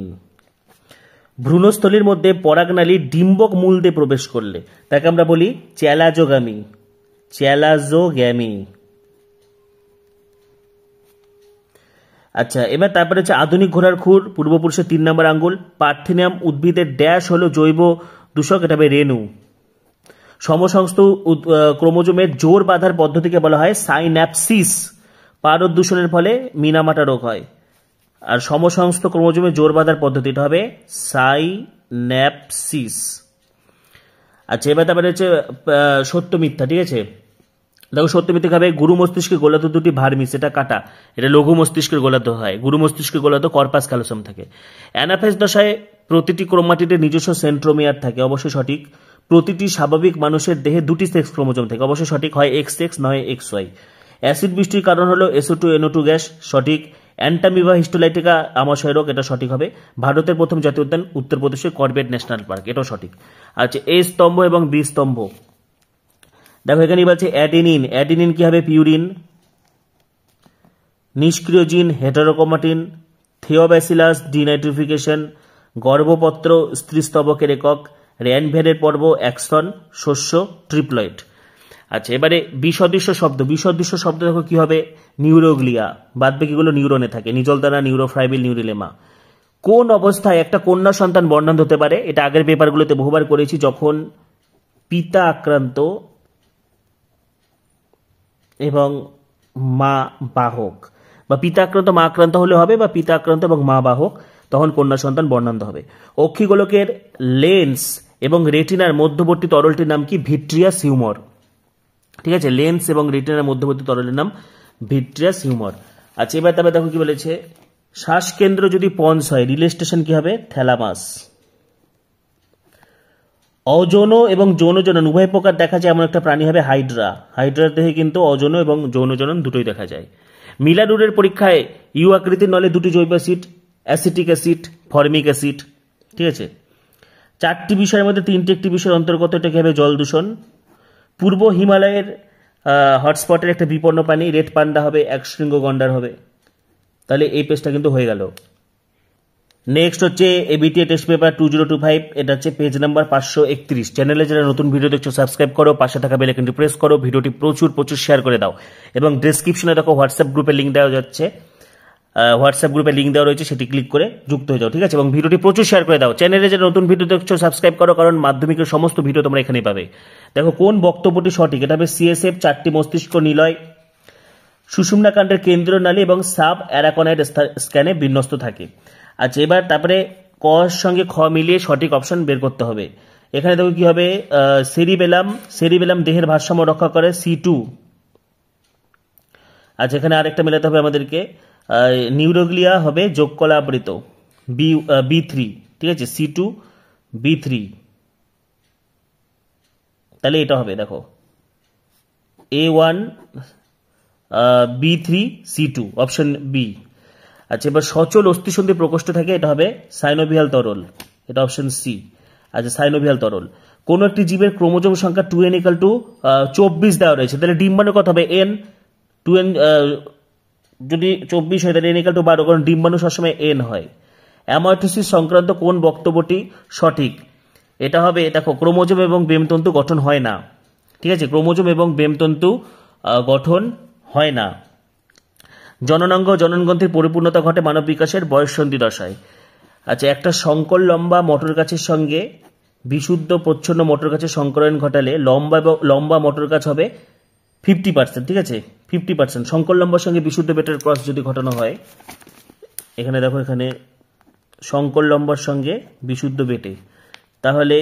ভ্রূণস্থলীর মধ্যে পরাগনালী ডিম্বক মূল দিয়ে প্রবেশ করলে তাকে আমরা বলি চ্যালাজোগামী, চ্যালাজোগ্যামি। আচ্ছা, এবার তারপরে হচ্ছে আধুনিক ঘোড়ার খুর, পূর্বপুরুষের 3 নম্বর আঙ্গুল। পার্থেনিয়াম উদ্ভিদের ড্যাশ হলো জৈব দূষক, এটা হবে রেণু। সমসংস্থ ক্রোমোজোমের জোর বাঁধার পদ্ধতিকে বলা হয় সাইন্যাপসিস। পারদ দূষণের ফলে মিনামাটা রোগ হয়। আর সমসংস্থ ক্রোমোজোমের জোর বাঁধার পদ্ধতিটা হবে সাইন্যাপসিস। আচ্ছা, এবার তারপরে হচ্ছে সত্য মিথ্যা। ঠিক আছে, দেখো সত্য মিথ্যা হবে গুরু মস্তিষ্কে গোলাত দুটি ভার্মিস, এটা কাটা, এটা লঘু মস্তিষ্কের গোলাত হয়, গুরু মস্তিষ্কের গোলাত কর্পাস ক্যালোসাম থাকে। অ্যানাফেজ দশায় প্রতিটি ক্রোমাটিডের নিজস্ব সেন্ট্রোমিয়ার থাকে, অবশ্যই সঠিক। প্রতিটি স্বাভাবিক মানুষের দেহে 2টি সেক্স ক্রোমোজোম থাকে, অবশ্যই সঠিক, হয় XX নয় XY। অ্যাসিড বৃষ্টির কারণ হলো SO2 গ্যাস, সঠিক। অ্যান্টামিবা হিস্টোলাইটিকা আমাশয় রোগ, এটা সঠিক হবে। ভারতের প্রথম জাতীয় উদ্যান উত্তরপ্রদেশের করবেট ন্যাশনাল পার্ক, এটাও সঠিক। আচ্ছা, A স্তম্ভ এবং B স্তম্ভ। দেখো এখানে বলছে অ্যাডিনিন, অ্যাডিনিন কি হবে পিউরিন। নিষ্ক্রিয় জিন হেটারোক্রোমাটিন, থিওব্যাসিলাস ডিনাইট্রিফিকেশন, গর্ভপত্র স্ত্রীস্তবকের একক, র্যানভেরের পর্ব অ্যাক্সন, শস্য ট্রিপ্লয়েড। আচ্ছা, এবারে বিসদৃশ্য শব্দ। বিসদৃশ্য শব্দ দেখো কি হবে নিউরোগ্লিয়া, বাদ বাকিগুলো নিউরনে থাকে, নিজলদানা, নিউরোফ্রাইবিল, নিউরিলেমা। কোন অবস্থায় একটা কন্যা সন্তান বর্ণান্ধ হতে পারে, এটা আগের পেপারগুলোতে বহুবার করেছি, যখন পিতা আক্রান্ত এবং মা বাহক, বা পিতা আক্রান্ত মা আক্রান্ত হলে হবে, বা পিতা আক্রান্ত এবং মা বাহক, তখন কন্যা সন্তান বর্ণান্ধ হবে। অক্ষিগোলকের লেন্স এবং রেটিনার মধ্যবর্তী তরলটির নাম কি ভিট্রিয়াস হিউমার। ঠিক আছে, লেন্স এবং রেটিনার মধ্যবর্তী তরলের নাম ভিট্রিয়াস হিউমার। আচ্ছা, এবার তবে দেখো কি বলেছে, শ্বাসকেন্দ্র যদি পন্স হয় রিলে স্টেশন কি হবে থ্যালামাস। অযৌন এবং যৌন জনন উভয় প্রকার দেখা যায় এমন একটা প্রাণী হবে হাইড্রা। হাইড্রার দেহে কিন্তু অযৌন এবং যৌন জনন দুটোই দেখা যায়। মিলাডুরের পরীক্ষায় ইউ আকৃতির নলে 2টি জৈব acid, acetic acid, formic acid. ঠিক আছে, 4টি বিষয়ের মধ্যে 3টি একটি বিষয়ের অন্তর্গত, এটাকে হবে জল দূষণ। পূর্ব হিমালয়ের হটস্পটের একটা বিপন্ন প্রাণী রেড পান্ডা হবে, একশৃঙ্গ গন্ডার হবে। তাহলে এই পেজটা কিন্তু হয়ে গেল। নেক্সট হচ্ছে এবিটিএ টেস্ট পেপার 2025, এটা হচ্ছে পেজ নাম্বার 531। চ্যানেলে যারা নতুন ভিডিও দেখছো সাবস্ক্রাইব করো, পাশে থাকা বেল আইকনটি প্রেস করো, ভিডিওটি প্রচুর শেয়ার করে দাও, এবং ডেসক্রিপশনে দেখো হোয়াটসঅ্যাপ গ্রুপে লিঙ্ক দেওয়া যাচ্ছে, হোয়াটসঅ্যাপ গ্রুপে লিঙ্ক দেওয়া রয়েছে, সেটি ক্লিক করে যুক্ত হয়ে যাও। ঠিক আছে, এবং ভিডিওটি প্রচুর শেয়ার করে দাও। চ্যানেলে যারা নতুন ভিডিও দেখছো সাবস্ক্রাইব করো, কারণ মাধ্যমিকের সমস্ত ভিডিও তোমরা এখানেই পাবে। দেখো কোন বক্তব্যটি সঠিক, এটা হবে CSF 4টি মস্তিষ্ক নিলয় সুষুম্না কাণ্ডের কেন্দ্রীয় নালী এবং সাব অ্যারাকনাইড স্ক্যানে বিন্যস্ত থাকে। আচ্ছা, এবার তারপরে ক সঙ্গে খ মিলিয়ে সঠিক অপশন বের করতে হবে। এখানে দেখো কি হবে, সেরিবেলাম দেহের ভারসাম্য রক্ষা করে C2। আচ্ছা, এখানে আরেকটা মেলাতে হবে আমাদেরকে, নিউরোগ্লিয়া হবে যোগকলাবৃত B3। ঠিক আছে, C2 B3, তাহলে এটা হবে দেখো A1 B3 C2, option B. আচ্ছা, এবার সচল অস্থিসন্ধি প্রকোষ্ঠ থাকে, এটা হবে সাইনোভিয়াল তরল, এটা অপশন সি। আচ্ছা, সাইনোভিয়াল তরল। কোন একটি জীবের ক্রোমোজোম সংখ্যা 2n = 24 দেওয়া রয়েছে, তাহলে ডিম্বাণুর কথা হবে n, 2n যদি 24 হয় তাহলে n = 12, কারণ ডিম্বাণু সবসময় n হয়। অ্যামাইটোসিস সংক্রান্ত কোন বক্তব্যটি সঠিক, এটা হবে দেখো ক্রোমোজোম এবং বেমতন্তু গঠন হয় না। ঠিক আছে, ক্রোমোজোম এবং বেমতন্তু গঠন হয় না। জননাঙ্গ জননগ্রন্থির পরিপূর্ণতা ঘটে মানব বিকাশের বয়ঃসন্ধি দশায়। আচ্ছা, একটা সংকর লম্বা মটর গাছের সঙ্গে বিশুদ্ধ প্রচ্ছন্ন মটর গাছের সংকরণ ঘটালে লম্বা মটর গাছ হবে 50%। ঠিক আছে, 50%। সংকর লম্বার সঙ্গে বিশুদ্ধ বেটের ক্রস যদি ঘটানো হয়, এখানে দেখো, এখানে সংকর লম্বার সঙ্গে বিশুদ্ধ বেটে, তাহলে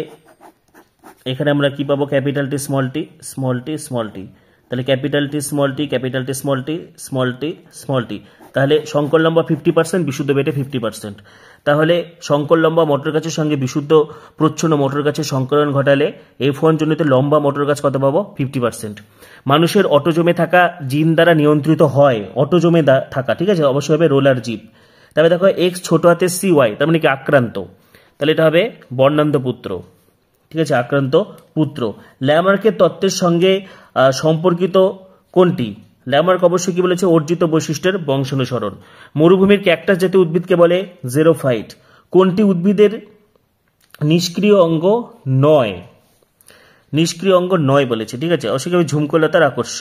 এখানে আমরা কি পাবো, capital T small T small T small T, তাহলে capital T small T capital T small T small T small T, তাহলে সংকর লম্বা 50%, বিশুদ্ধ বেটে 50%। তাহলে সংকর লম্বা মোটর গাছের সঙ্গে বিশুদ্ধ প্রচ্ছন্ন মোটর গাছের সংকরণ ঘটালে F1 জনিত লম্বা মোটর গাছ কত পাবো, 50%। মানুষের অটোজমে থাকা জিন দ্বারা নিয়ন্ত্রিত হয়, অটোজমে থাকা, ঠিক আছে, অবশ্যই হবে রোলার জীব। তবে দেখো এক্স ছোট হাতে CY, তার মানে কি আক্রান্ত, তাহলে এটা হবে বর্ণান্ত পুত্র, ঠিক আছে, আক্রান্ত পুত্র। ল্যামার্কের তত্ত্বের সঙ্গে সম্পর্কিত কোনটি? ল্যামার্ক অবশ্যই কি বলেছে, অর্জিত বৈশিষ্ট্যের বংশানুসরণ। মরুভূমির ক্যাকটাস জাতীয় উদ্ভিদকে বলে জেরোফাইট। কোনটি উদ্ভিদের নিষ্ক্রিয় অঙ্গ নয়? নিষ্ক্রিয় অঙ্গ নয় বলেছে, ঠিক আছে, অবশ্যই ঝুমকোলতার আকর্ষ।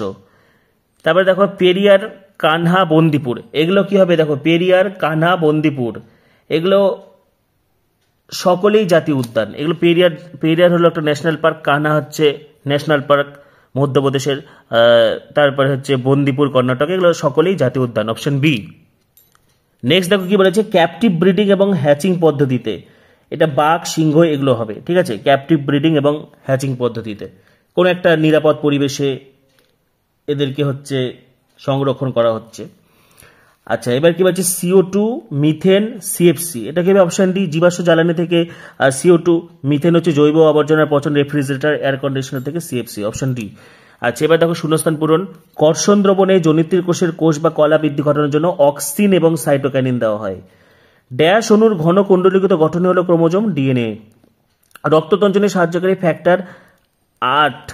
তারপরে দেখো পেরিয়ার, কানহা, বন্দিপুর, এগুলো কি হবে, দেখো পেরিয়ার, কানহা, বন্দিপুর এগুলো সকলেই জাতীয় উদ্যান। এগুলো পেরিয়ার হলো একটা ন্যাশনাল পার্ক, কানহা হচ্ছে ন্যাশনাল পার্ক মধ্যপ্রদেশের, তারপরে হচ্ছে বন্দিপুর কর্ণাটক, এগুলো সকলেই জাতীয় উদ্যান, অপশন বি। নেক্সট দেখো কি বলেছে, ক্যাপটিভ ব্রিডিং এবং হ্যাচিং পদ্ধতিতে, এটা বাঘ, সিংহ এগুলো হবে, ঠিক আছে, ক্যাপটিভ ব্রিডিং এবং হ্যাচিং পদ্ধতিতে কোন একটা নিরাপদ পরিবেশে এদেরকে হচ্ছে সংরক্ষণ করা হচ্ছে। আচ্ছা, এবার কি বলছে, CO2, মিথেন, CFC, এটা কি হবে, অপশন ডি, জীবাশ্ম জ্বালানি থেকে CO2, মিথেন হচ্ছে জৈব আবর্জনার পচন, রেফ্রিজারেটর, এয়ার কন্ডিশনার থেকে CFC, অপশন ডি। আচ্ছা, এবার দেখো শূন্যস্থান পূরণ। কর্ষণ দ্রবণে জনিত্রীর কোষের কোষ বা কলা বৃদ্ধি ঘটানোর জন্য অক্সিন এবং সাইটোকাইনিন দেওয়া হয়। ড্যাশ অণুর ঘন কুণ্ডলীকৃত গঠন হলো ক্রোমোজোম, DNA। রক্ততঞ্চনে সাহায্যকারী ফ্যাক্টর 8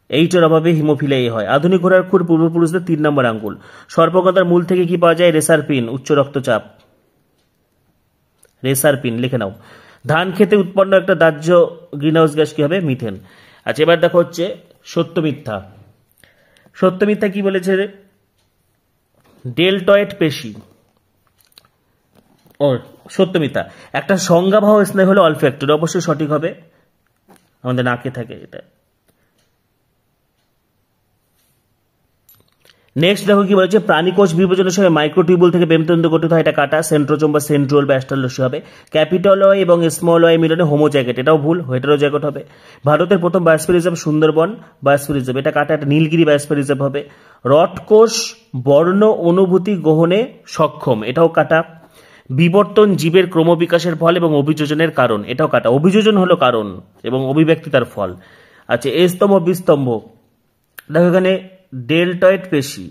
এইটার অভাবে হিমোফিলিয়া হয়। আধুনিক ঘোড়ার খুর পূর্বপুরুষদের 3 নম্বর আঙ্গুল। সর্পগন্ধার মূল থেকে কি পাওয়া যায়, রেসারপিন, উচ্চ রক্তচাপ, রেসারপিন লিখে নাও। ধান খেতে উৎপন্ন একটা দাহ্য গ্রিনহাউস গ্যাস কি হবে, মিথেন। আচ্ছা, এবার দেখো হচ্ছে সত্য মিথ্যা। সত্য মিথ্যা কি বলেছে, ডেলটয়েড পেশি, ও সত্য মিথ্যা, একটা সংজ্ঞাবহ স্নায়ু হলো অলফ্যাক্টরি, অবশ্যই সঠিক হবে, আমাদের নাকে থাকে এটা। নেক্সট দেখো কি বলেছে, প্রাণীকোষ বিভাজনের সময় মাইক্রোটিউবুল থেকে বেমতন্তু গঠিত হয়, এটা কাটা, সেন্ট্রোজোম বা সেন্ট্রোল বা অ্যাস্ট্রালসি হবে। ক্যাপিটাল ওয়াই এবং স্মল ওয়াই মিলনে হোমোজাইগোট, এটাও ভুল, হেটেরোজাইগোট হবে। ভারতের প্রথম biosphere reserve Sundarban biosphere reserve, এটা কাটা, এটা নীলগিরি বায়োস্ফিয়ার রিজার্ভ হবে। রডকোষ বর্ণ অনুভূতি গ্রহণে সক্ষম, এটাও কাটা। বিবর্তন জীবের ক্রমবিকাশের ফল এবং অভিযোজনের কারণ, এটাও কাটা, অভিযোজন হলো কারণ এবং অভিব্যক্তি তার ফল। আচ্ছা, এ স্তম্ভ বি স্তম্ভ, দেখো এখানে ডেলটয়েড পেশি।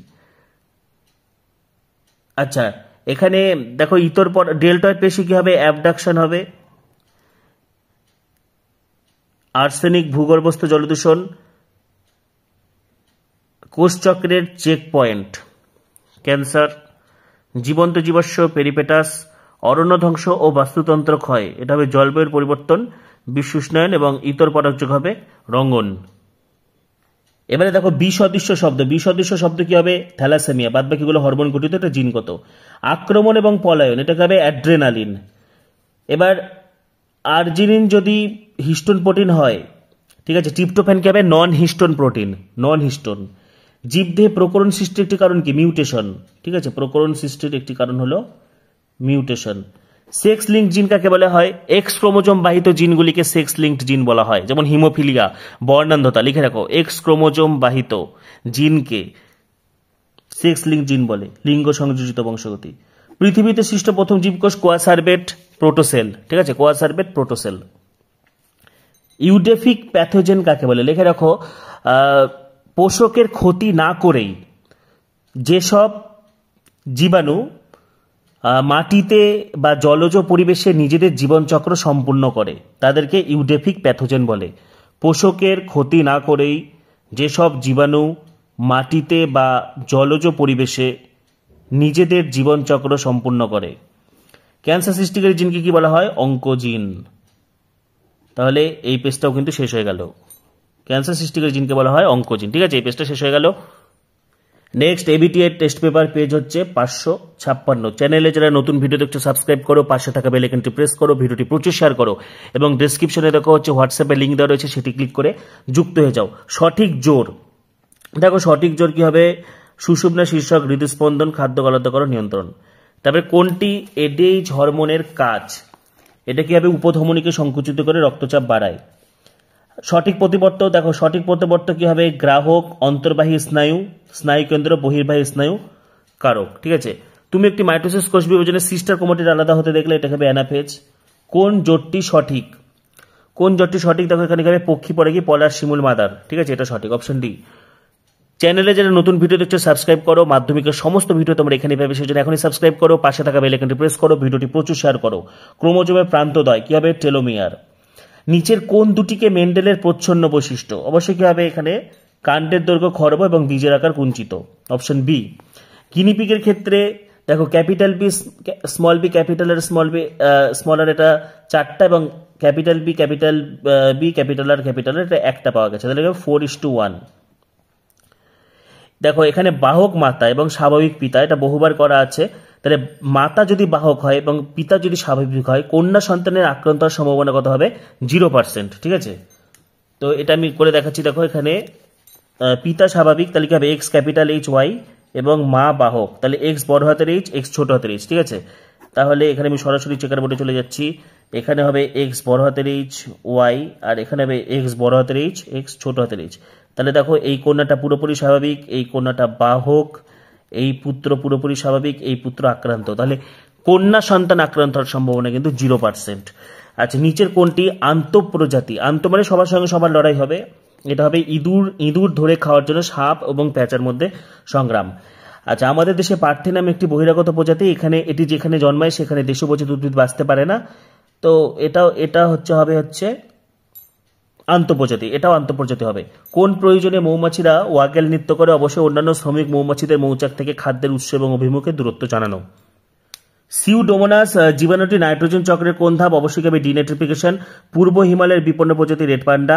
আচ্ছা, এখানে দেখো ইতর পর ডেলটয়েড পেশি কি হবে, অ্যাবডাকশন হবে। আর্সেনিক, ভূগর্ভস্থ জলদূষণ, কোষচক্রের চেক পয়েন্ট, ক্যান্সার। জীবন্ত জীবাশ্ম, পেরিপেটাস। অরণ্য ধ্বংস ও বাস্তুতন্ত্র ক্ষয়, এটা হবে জলবায়ুর পরিবর্তন, বিশ্ব উষ্ণায়ন এবং ইতর পরাগযোগ হবে রঙ্গন। এবারে দেখো বিসদৃশ্য শব্দ, বিসদৃশ্য শব্দ কি হবে, থ্যালাসেমিয়া, বাদ বাকিগুলো হরমোন গঠিত, এটা জিনগত। আক্রমণ এবং পলায়ন, এটাকে হবে অ্যাড্রেনালিন। এবার আর্জিনিন যদি হিস্টোন প্রোটিন হয়, ঠিক আছে, ট্রিপ্টোফ্যান কি হবে, নন হিস্টোন প্রোটিন, নন হিস্টোন। জীবদেহে প্রকরণ সৃষ্টির একটি কারণ কি, মিউটেশন, ঠিক আছে, প্রকরণ সৃষ্টির একটি কারণ হলো মিউটেশন। সেক্স লিঙ্ক জিন কাকে বলা হয়, এক্স ক্রোমোজোম বাহিত জিনগুলিকে সেক্স লিঙ্কড জিন বলা হয়, যেমন হিমোফিলিয়া, বর্ণান্ধতা, লিখে রাখো, এক্স ক্রোমোজোম বাহিত জিনকে সেক্স লিঙ্ক জিন বলে, লিঙ্গ সংযোজিত বংশগতি। পৃথিবীতে সৃষ্ট প্রথম জীবকোষ কোয়াসার্বেট প্রোটোসেল, ঠিক আছে, কোয়াসার্বেট প্রোটোসেল। ইউডেফিক প্যাথোজেন কাকে বলে, লিখে রাখো, পোষকের ক্ষতি না করেই যেসব জীবাণু মাটিতে বা জলজ পরিবেশে নিজেদের জীবনচক্র সম্পূর্ণ করে তাদেরকে ইউডেফিক প্যাথোজেন বলে। পোষকের ক্ষতি না করেই যেসব জীবাণু মাটিতে বা জলজ পরিবেশে নিজেদের জীবনচক্র সম্পূর্ণ করে। ক্যান্সার সৃষ্টিকারী জিনকে কি বলা হয়, অঙ্কোজিন। তাহলে এই পেজটাও কিন্তু শেষ হয়ে গেল, ক্যান্সার সৃষ্টিকারী জিনকে বলা হয় অঙ্কোজিন, ঠিক আছে, এই পেজটা শেষ হয়ে গেল। নেক্সট এবিটি এর টেস্ট পেপার পেজ হচ্ছে 556। চ্যানেলে যারা নতুন ভিডিও দেখছো সাবস্ক্রাইব করো, পাশে থাকা বেল আইকনটি প্রেস করো, ভিডিওটি প্রচুর শেয়ার করো এবং ডেসক্রিপশনে দেখো হচ্ছে হোয়াটসঅ্যাপে লিঙ্ক দেওয়া রয়েছে, সেটি ক্লিক করে যুক্ত হয়ে যাও। সঠিক জোর, দেখো সঠিক জোর কি হবে, সুষুম্না শীর্ষক, হৃদস্পন্দন, খাদ্য গলাধকরণ নিয়ন্ত্রণ। তারপরে কোনটি এডিএইচ হরমোনের কাজ, এটা কি হবে, উপধমনীকে সংকুচিত করে রক্তচাপ বাড়ায়। সঠিক প্রতিবর্ত দেখো, সঠিক প্রতিবর্ত কি হবে? গ্রাহক, অন্তর্বাহী স্নায়ু, স্নায়ুকেন্দ্র, বহির্বাহী স্নায়ু, কারক। ঠিক আছে, তুমি একটি মাইটোসিস কোষ বিভাজনের সিস্টার ক্রোমাটিড আলাদা হতে দেখলে এটা হবে অ্যানাফেজ। কোন জোটটি সঠিক? কোন জোটটি সঠিক? দেখো এখানে হবে পক্ষী পড়ে কি পলাশ শিমুল মাদার। ঠিক আছে, এটা সঠিক, অপশন ডি। চ্যানেলে যারা নতুন ভিডিও দেখছো সাবস্ক্রাইব করো, মাধ্যমিকের সমস্ত ভিডিও তোমরা এখানে পাবে, সেজন্য এখনই সাবস্ক্রাইব করো, পাশে থাকা বেল আইকনটি প্রেস করো, ভিডিওটি প্রচুর শেয়ার করো। ক্রোমোজোমের প্রান্তদ্বয় কি হবে? টেলোমিয়ার। নিচের কোন দুটিকে মেন্ডেলের প্রচ্ছন্ন বৈশিষ্ট্য? অবশ্যই কি হবে এখানে? কাণ্ডের দৈর্ঘ্য খর্ব এবং বীজের আকার কুঞ্চিত, অপশন বি। গিনিপিগের ক্ষেত্রে দেখো capital B, small B, capital R small B, small R এটা 4টা এবং capital B, capital B, capital R capital R এটা একটা পাওয়া গেছে, তাহলে 4:1। দেখো এখানে বাহক মাতা এবং স্বাভাবিক পিতা, এটা বহুবার করা আছে। তাহলে মাতা যদি বাহক হয় এবং পিতা যদি স্বাভাবিক হয়, কন্যা সন্তানের আক্রান্ত হওয়ার সম্ভাবনা কত হবে? 0%। ঠিক আছে, তো এটা আমি করে দেখাচ্ছি। দেখো এখানে পিতা স্বাভাবিক, তাহলে কি হবে? এক্স ক্যাপিটাল এইচ ওয়াই, এবং মা বাহক, তাহলে এক্স বড় হাতের এইচ, এক্স ছোট হাতের এইচ। ঠিক আছে, তাহলে এখানে আমি সরাসরি চেকার বোর্ডে চলে যাচ্ছি। এখানে হবে এক্স বড় হাতের এইচ ওয়াই, আর এখানে হবে এক্স বড় হাতের এইচ, এক্স ছোট হাতের এইচ। তাহলে দেখো এই কন্যাটা পুরোপুরি স্বাভাবিক, এই কন্যাটা বাহক, এই পুত্র পুরোপুরি স্বাভাবিক, এই পুত্র আক্রান্ত, তাহলে কন্যা সন্তান আক্রান্ত হওয়ার সম্ভাবনা কিন্তু 0%। আচ্ছা, নিচের কোনটি আন্তঃপ্রজাতি? আন্ত মানে সবার সঙ্গে সবার লড়াই হবে, এটা হবে ইঁদুর ধরে খাওয়ার জন্য সাপ এবং প্যাঁচার মধ্যে সংগ্রাম। আচ্ছা, আমাদের দেশে প্রার্থী নামে একটি বহিরাগত প্রজাতি, এখানে এটি যেখানে জন্মায় সেখানে দেশোপচিত উদ্ভিদ বাঁচতে পারে না, তো এটা হবে আন্তঃপ্রজাতি, এটাও আন্তঃপ্রজাতি হবে। কোন প্রয়োজনে মৌমাছিরা ওয়াগেল নৃত্য করে? অবশ্যই অন্যান্য শ্রমিক মৌমাছিদের মৌচাক থেকে খাদ্যের উৎস এবং অভিমুখে দূরত্ব জানানো। সিউডোমোনাস জীবাণুটি নাইট্রোজেন চক্রের কোন ধাপ? অবশ্যই হবে ডিনাইট্রিফিকেশন। পূর্ব হিমালয়ের বিপন্ন প্রজাতি রেড পান্ডা।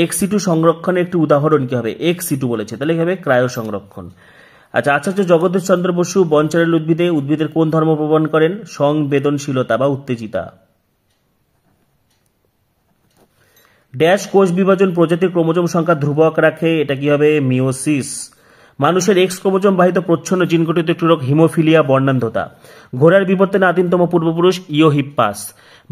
এক্স-সিটু সংরক্ষণের একটি উদাহরণ কি হবে? এক্স-সিটু বলেছে, তাহলে কি হবে? ক্রায়ো সংরক্ষণ। আচ্ছা, আচার্য জগদীশ চন্দ্র বসু বনচারেল উদ্ভিদের কোন ধর্ম প্রবর্তন করেন? সংবেদনশীলতা বা উত্তেজিতা। ড্যাশ কোষ বিভাজন প্রজাতির ক্রোমোজোম সংখ্যা ধ্রুবক রাখে, এটা কি হবে? মিওসিস। মানুষের এক্স ক্রোমোজোম বাহিত প্রচ্ছন্ন জিন গঠিত একটি রোগ হিমোফিলিয়া বর্ণান্ধতা। ঘোড়ার বিবর্তনে আদিমতম পূর্বপুরুষ ইওহিপ্পাস।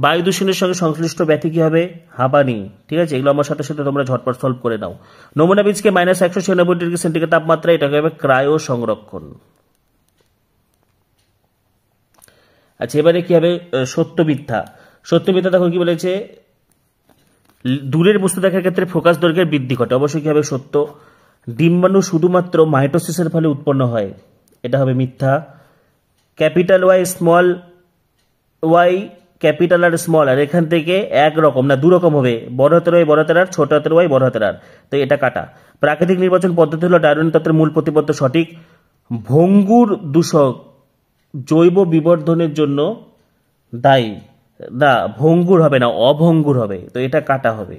বায়ু দূষণের সঙ্গে সংশ্লিষ্ট ব্যাধি কি হবে? হাঁপানি। ঠিক আছে, এগুলো আমার সাথে সাথে তোমরা ঝটপট সলভ করে নাও। নমুনা বীজকে -196 ডিগ্রি তাপমাত্রা, এটা হবে ক্রায়ো সংরক্ষণ। আচ্ছা, এবারে কি হবে? সত্য মিথ্যা। সত্য মিথ্যা দেখো কি বলেছে? দূরের বস্তু দেখার ক্ষেত্রে ফোকাস দৈর্ঘ্যের বৃদ্ধি ঘটে, অবশ্যই কি হবে? সত্য। ডিম্বাণু শুধুমাত্র মাইটোসিসের ফলে উৎপন্ন হয়, এটা হবে মিথ্যা। Capital Y, small Y, capital R small R এখান থেকে একরকম না, দুরকম হবে, বড় হাতের ওয়াই বড় হাতের আর, ছোট হাতের ওয়াই বড় হাতের আর, তো এটা কাটা। প্রাকৃতিক নির্বাচন পদ্ধতি হলো ডারউইন তত্ত্বের মূল প্রতিপাদ্য সঠিক। ভঙ্গুর দূষক জৈব বিবর্ধনের জন্য দায়ী, না ভঙ্গুর হবে না, অভঙ্গুর হবে, তো এটা কাটা হবে।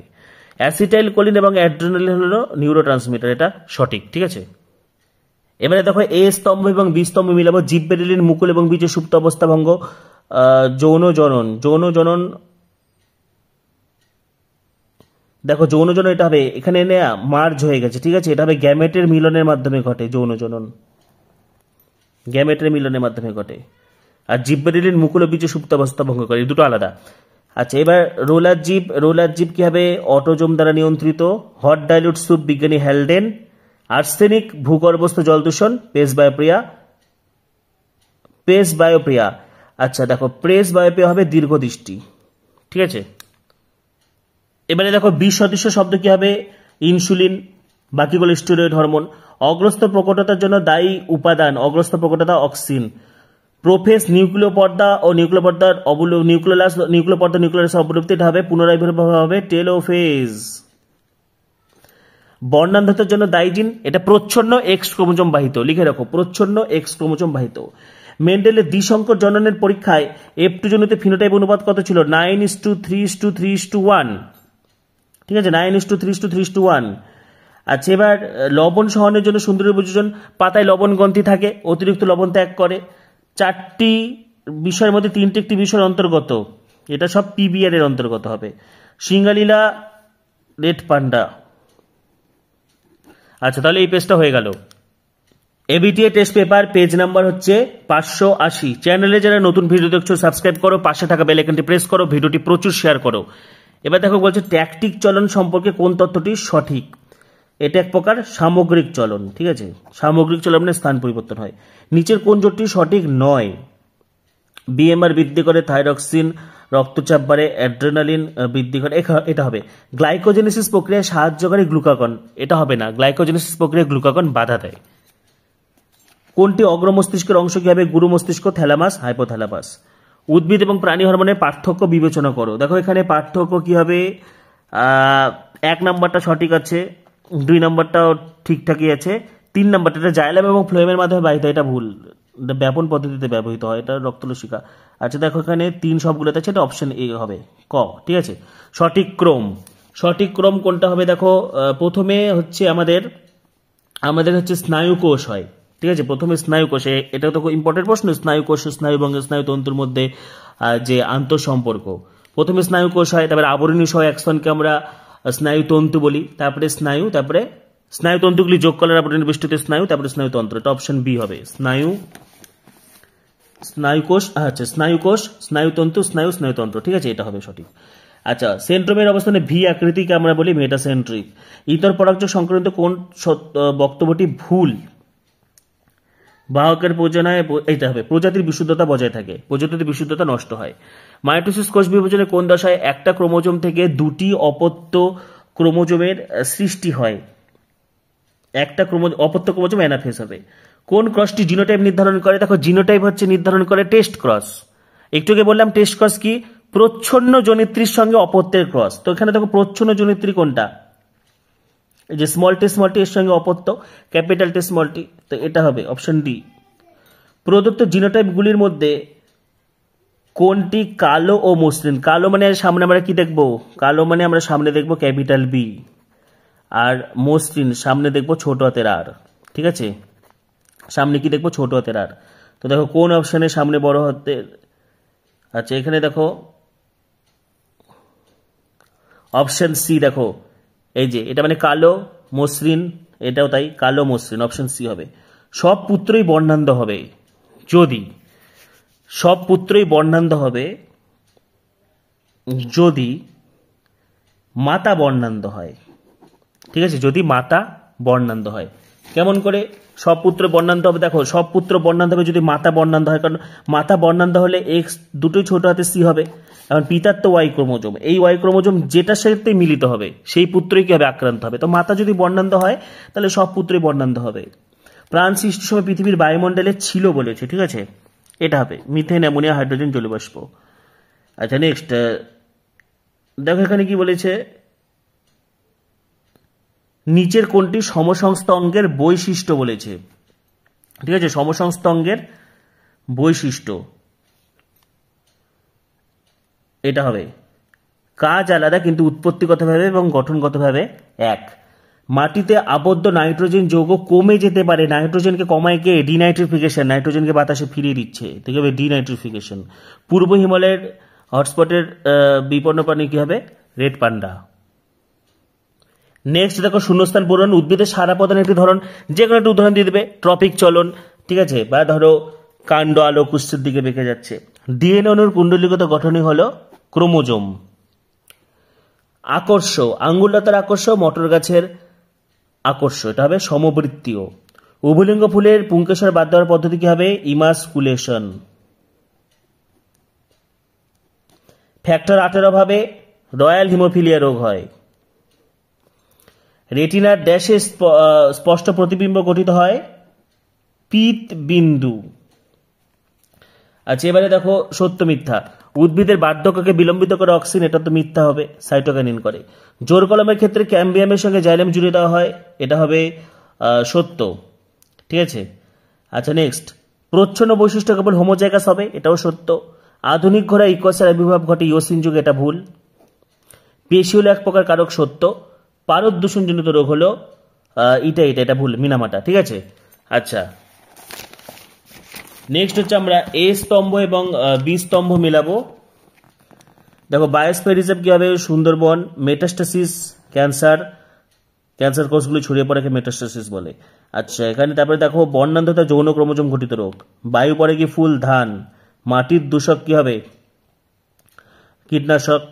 অ্যাসিটাইল কোলিন এবং অ্যাড্রেনালিন হলো নিউরোট্রান্সমিটার, এটা সঠিক। ঠিক আছে, এবারে দেখো এ স্তম্ভ এবং বি স্তম্ভ মিলাবো। জিববেরিলিন মুকুল এবং বীজের সুপ্ত অবস্থা ভঙ্গ। যৌন জনন দেখো যৌন জনন এটা হবে, এখানে মার্জ হয়ে গেছে। ঠিক আছে, এটা হবে গ্যামেটের মিলনের মাধ্যমে ঘটে, যৌন জনন গ্যামেটের মিলনের মাধ্যমে ঘটে। আর জিববেরিলিন মুকুল ও বীজের সুপ্ত অবস্থা ভঙ্গ করে, দুটো আলাদা। আচ্ছা, এবার রোলার জিপ কি হবে? অটোজোম দ্বারা নিয়ন্ত্রিত। হট ডাইলুট স্যুপ বিজ্ঞানী হ্যালডেন। আর্সেনিক ভূগর্ভস্থ জল দূষণ, পেস বায়োপ্রিয়া। আচ্ছা দেখো, প্রেস বায়োপ্রিয়া হবে দীর্ঘদৃষ্টি। ঠিক আছে, এবারে দেখো বিষ সদৃশ্য শব্দ কি হবে? ইনসুলিন, বাকিগুলো স্টেরয়েড হরমোন। অগ্রস্ত প্রকটতার জন্য দায়ী উপাদান, অগ্রস্ত প্রকটতা অক্সিন। প্রোফেস নিউক্লিয় পর্দা ও নিউক্লিয় পর্দার নিউক্লিয়াস অবলুপ্তি, এটা হবে পুনরায় হবে টেলোফেজ। বর্ণান্ধতার জন্য দায়ী জিন, এটা প্রচ্ছন্ন এক্স ক্রোমোজোম বাহিত, লিখে রাখো প্রচ্ছন্ন এক্স ক্রোমোজোম বাহিত। মেন্ডেলের দ্বিসংকর জননের পরীক্ষায় F2 জনিত ফিনোটাইপ অনুপাত কত ছিল? 9:3:3:1। ঠিক আছে, 9:3:3:1। আচ্ছা, এবার লবণ সহনের জন্য সুন্দরী উপযোজন। পাতায় লবণ গ্রন্থি থাকে, অতিরিক্ত লবণ ত্যাগ করে। 4টি বিষয়ের মধ্যে 3টি একটি বিষয়ের অন্তর্গত, এটা সব PBR এর অন্তর্গত হবে। Singalila, red panda. আচ্ছা, তাহলে এই পেজটা হয়ে গেল। ABTA test paper, page number হচ্ছে 580। চ্যানেলে যারা নতুন ভিডিও দেখছো সাবস্ক্রাইব করো, পাশে থাকা বেল আইকনটি প্রেস করো, ভিডিওটি প্রচুর শেয়ার করো। এবার দেখো বলছে ট্যাকটিক চলন সম্পর্কে কোন তথ্যটি সঠিক। এটা এক প্রকার সামগ্রিক চলন, ঠিক আছে, সামগ্রিক চলন মানে স্থান পরিবর্তন হয়। নিচের কোন জোটটি সঠিক নয়। বিএমআর বৃদ্ধি করে, থাইরক্সিন রক্তচাপ বাড়ে, অ্যাড্রেনালিন বৃদ্ধি করে, এটা হবে। গ্লাইকোজেনেসিস প্রক্রিয়ায় সাহায্যকারী গ্লুকাগন, এটা হবে না, গ্লাইকোজেনেসিস প্রক্রিয়ায় গ্লুকাগন বাধা দেয়। কোনটি অগ্র মস্তিষ্কের অংশ কি হবে। গুরু মস্তিষ্ক, থ্যালামাস, হাইপোথ্যালামাস। উদ্ভিদ এবং প্রাণী হরমোনের পার্থক্য বিবেচনা করো। দেখো এখানে পার্থক্য কি হবে, 1 নম্বরটা সঠিক আছে, 2 নম্বরটাও ঠিকঠাকই আছে, 3 নম্বরটা জাইলাম এবং ফ্লোয়েমের মাধ্যমে বাহিত, এটা ভুল, ব্যাপন পদ্ধতিতে ব্যবহৃত হয়, এটা রক্তলসিকা। আচ্ছা দেখো এখানে 3 সবগুলোতে আছে, এটা অপশন এ হবে, ক, ঠিক আছে। সঠিক ক্রম কোনটা হবে। দেখো প্রথমে হচ্ছে আমাদের হচ্ছে স্নায়ুকোষ হয়, ঠিক আছে, প্রথমে স্নায়ুকোষ, এটা তো খুব ইম্পর্টেন্ট প্রশ্ন, স্নায়ুকোষ স্নায়ুভঙ্গ স্নায়ুতন্তুর মধ্যে যে আন্তঃসম্পর্ক। প্রথমে স্নায়ুকোষ হয়, তারপরে আবরণী সহ অ্যাকশনকে আমরা স্নায়ুতন্তু বলি, তারপরে তারপরে স্নায়ুতন্তুগুলি যোগ করলে আবরণী বেষ্টিত স্নায়ু, তারপরে স্নায়ুতন্ত্র, এটা অপশন বি হবে। স্নায়ুকোষ, আচ্ছা স্নায়ুকোষ, স্নায়ুতন্তু, স্নায়ুতন্ত্র, ঠিক আছে, এটা হবে সঠিক। আচ্ছা, সেন্ট্রোমের অবস্থানে ভি আকৃতিকে আমরা বলি মেটাসেন্ট্রিক। ইতর পরাগযোগ সংক্রান্ত কোন বক্তব্যটি ভুল। বাহকের প্রজননে, এইটা হবে, প্রজাতির বিশুদ্ধতা বজায় থাকে, প্রজাতির বিশুদ্ধতা নষ্ট হয়। মাইটোসিস কোষ বিভাজনে কোন দশায় একটা ক্রোমোজোম থেকে 2টি অপত্য ক্রোমোজোমের সৃষ্টি হয়। একটা অপত্য ক্রোমোজোম অ্যানাফেজ হবে। কোন ক্রসটি জিনোটাইপ নির্ধারণ করে। দেখো জিনোটাইপ হচ্ছে নির্ধারণ করে টেস্ট ক্রস। একটু আগে বললাম টেস্ট ক্রস কি, প্রচ্ছন্ন জনিত্রীর সঙ্গে অপত্যের ক্রস। তো এখানে দেখো প্রচ্ছন্ন জনিত্রী কোনটা, এই যে স্মল টি এর সঙ্গে অপত্য, ক্যাপিটাল টি স্মল টি, তো এটা হবে অপশন ডি। প্রদত্ত জিনোটাইপগুলির মধ্যে কোনটি কালো ও মসৃণ। কালো মানে সামনে আমরা কি দেখবো, কালো মানে আমরা সামনে দেখবো ক্যাপিটাল বি, আর মসৃণ সামনে দেখবো ছোট হাতের আর, ঠিক আছে, সামনে কি দেখবো ছোট হাতের আর। তো দেখো কোন অপশনের সামনে বড় হাতের, আচ্ছা এখানে দেখো অপশন সি, দেখো এই যে এটা মানে কালো মসৃণ, এটাও তাই কালো মসৃণ, অপশন সি হবে। সব পুত্রই বর্ণান্ধ হবে যদি, সব পুত্রই বর্ণান্ধ হবে যদি মাতা বর্ণান্ধ হয়, ঠিক আছে, যদি মাতা বর্ণান্ধ হয়। কেমন করে সব পুত্র বর্ণান্ধ হবে, দেখো সব পুত্র বর্ণান্ধ হবে যদি মাতা বর্ণান্ধ হয়, কারণ মাতা বর্ণান্ধ হলে এক্স দুটোই ছোট হাতে সি হবে, এখন পিতার তো ওয়াই ক্রোমোজোম, এই ওয়াই ক্রোমোজোম যেটার সাথে মিলিত হবে সেই পুত্রই কি হবে, আক্রান্ত হবে। তো মাতা যদি বর্ণান্ধ হয় তাহলে সব পুত্রই বর্ণান্ধ হবে। প্রাণ সৃষ্টির সময় পৃথিবীর বায়ুমণ্ডলে ছিল বলেছে, ঠিক আছে, এটা হবে মিথেন, অ্যামোনিয়া, হাইড্রোজেন, জলীয়বাষ্প। আচ্ছা নেক্সট দেখো এখানে কি বলেছে, নিচের কোনটি সমসংস্থ অঙ্গের বৈশিষ্ট্য বলেছে, ঠিক আছে, সমসংস্থ অঙ্গের বৈশিষ্ট্য, এটা হবে কাজ আলাদা কিন্তু উৎপত্তিগতভাবে এবং গঠনগতভাবে এক। মাটিতে আবদ্ধ নাইট্রোজেন যৌগ কমে যেতে পারে, নাইট্রোজেনকে কমায় কে, ডিনাইট্রিফিকেশন, নাইট্রোজেনকে বাতাসে ফিরিয়ে দিচ্ছে, ঠিক হবে ডিনাইট্রিফিকেশন। পূর্ব হিমালয়ের হটস্পটের বিপন্ন প্রাণী কি হবে, রেড পান্ডা। নেক্সট দেখো শূন্যস্থান পূরণ, উদ্ভিদের সারা প্রদানের একটি ধরন, যে কোনো একটা উদাহরণ দিয়ে দেবে, ট্রপিক চলন, ঠিক আছে, বা ধরো কাণ্ড আলোক উৎসের দিকে বেঁকে যাচ্ছে। ডিএনএ অণুর কুণ্ডলীগত গঠনই হলো ক্রোমোজোম। আকর্ষ, আঙ্গুললতার আকর্ষ, মটর গাছের আকর্ষ, এটা হবে সমবৃত্তীয়। উভলিঙ্গ ফুলের পুংকেশর বাদ দেওয়ার পদ্ধতি কি হবে, ইমাসকুলেশন। ফ্যাক্টর 18 অভাবে রয়্যাল হিমোফিলিয়া রোগ হয়। রেটিনার ড্যাশে স্পষ্ট প্রতিবিম্ব গঠিত হয়, পিত বিন্দু। আচ্ছা এবারে দেখো সত্য মিথ্যা, উদ্ভিদের বার্ধক্যকে বিলম্বিত করে অক্সিন, এটা তো মিথ্যা হবে, সাইটোকাইনিন করে। জোর কলমের ক্ষেত্রে ক্যাম্বিয়ামের সঙ্গে জাইলেম জুড়ে দেওয়া হয়, এটা হবে সত্য, ঠিক আছে। আচ্ছা নেক্সট, প্রচ্ছন্ন বৈশিষ্ট্য কেবল হোমোজাইগাস হবে, এটাও সত্য। আধুনিক ঘোড়া ইকোয়াসের আবির্ভাব ঘটে ইওসিন যুগে, এটা ভুল। পেশি হলো এক প্রকার কারক, সত্য। পারদ দূষণজনিত রোগ হলো এটা ভুল, মিনামাটা, ঠিক আছে। আচ্ছা নেক্সট হচ্ছে আমরা এ স্তম্ভ এবং বি স্তম্ভ মেলাবো। দেখো বায়োস্ফিয়ার রিজার্ভ কি হবে, সুন্দরবন। মেটাস্টাসিস ক্যান্সার কোষগুলি ছড়িয়ে পড়াকে মেটাস্টাসিস বলে। আচ্ছা এখানে তারপরে দেখো বর্ণান্ধতা যৌন ক্রোমোজোম ঘটিত রোগ। বায়ু পড়ে কি ফুল, ধান। মাটির দূষক কি হবে, কীটনাশক।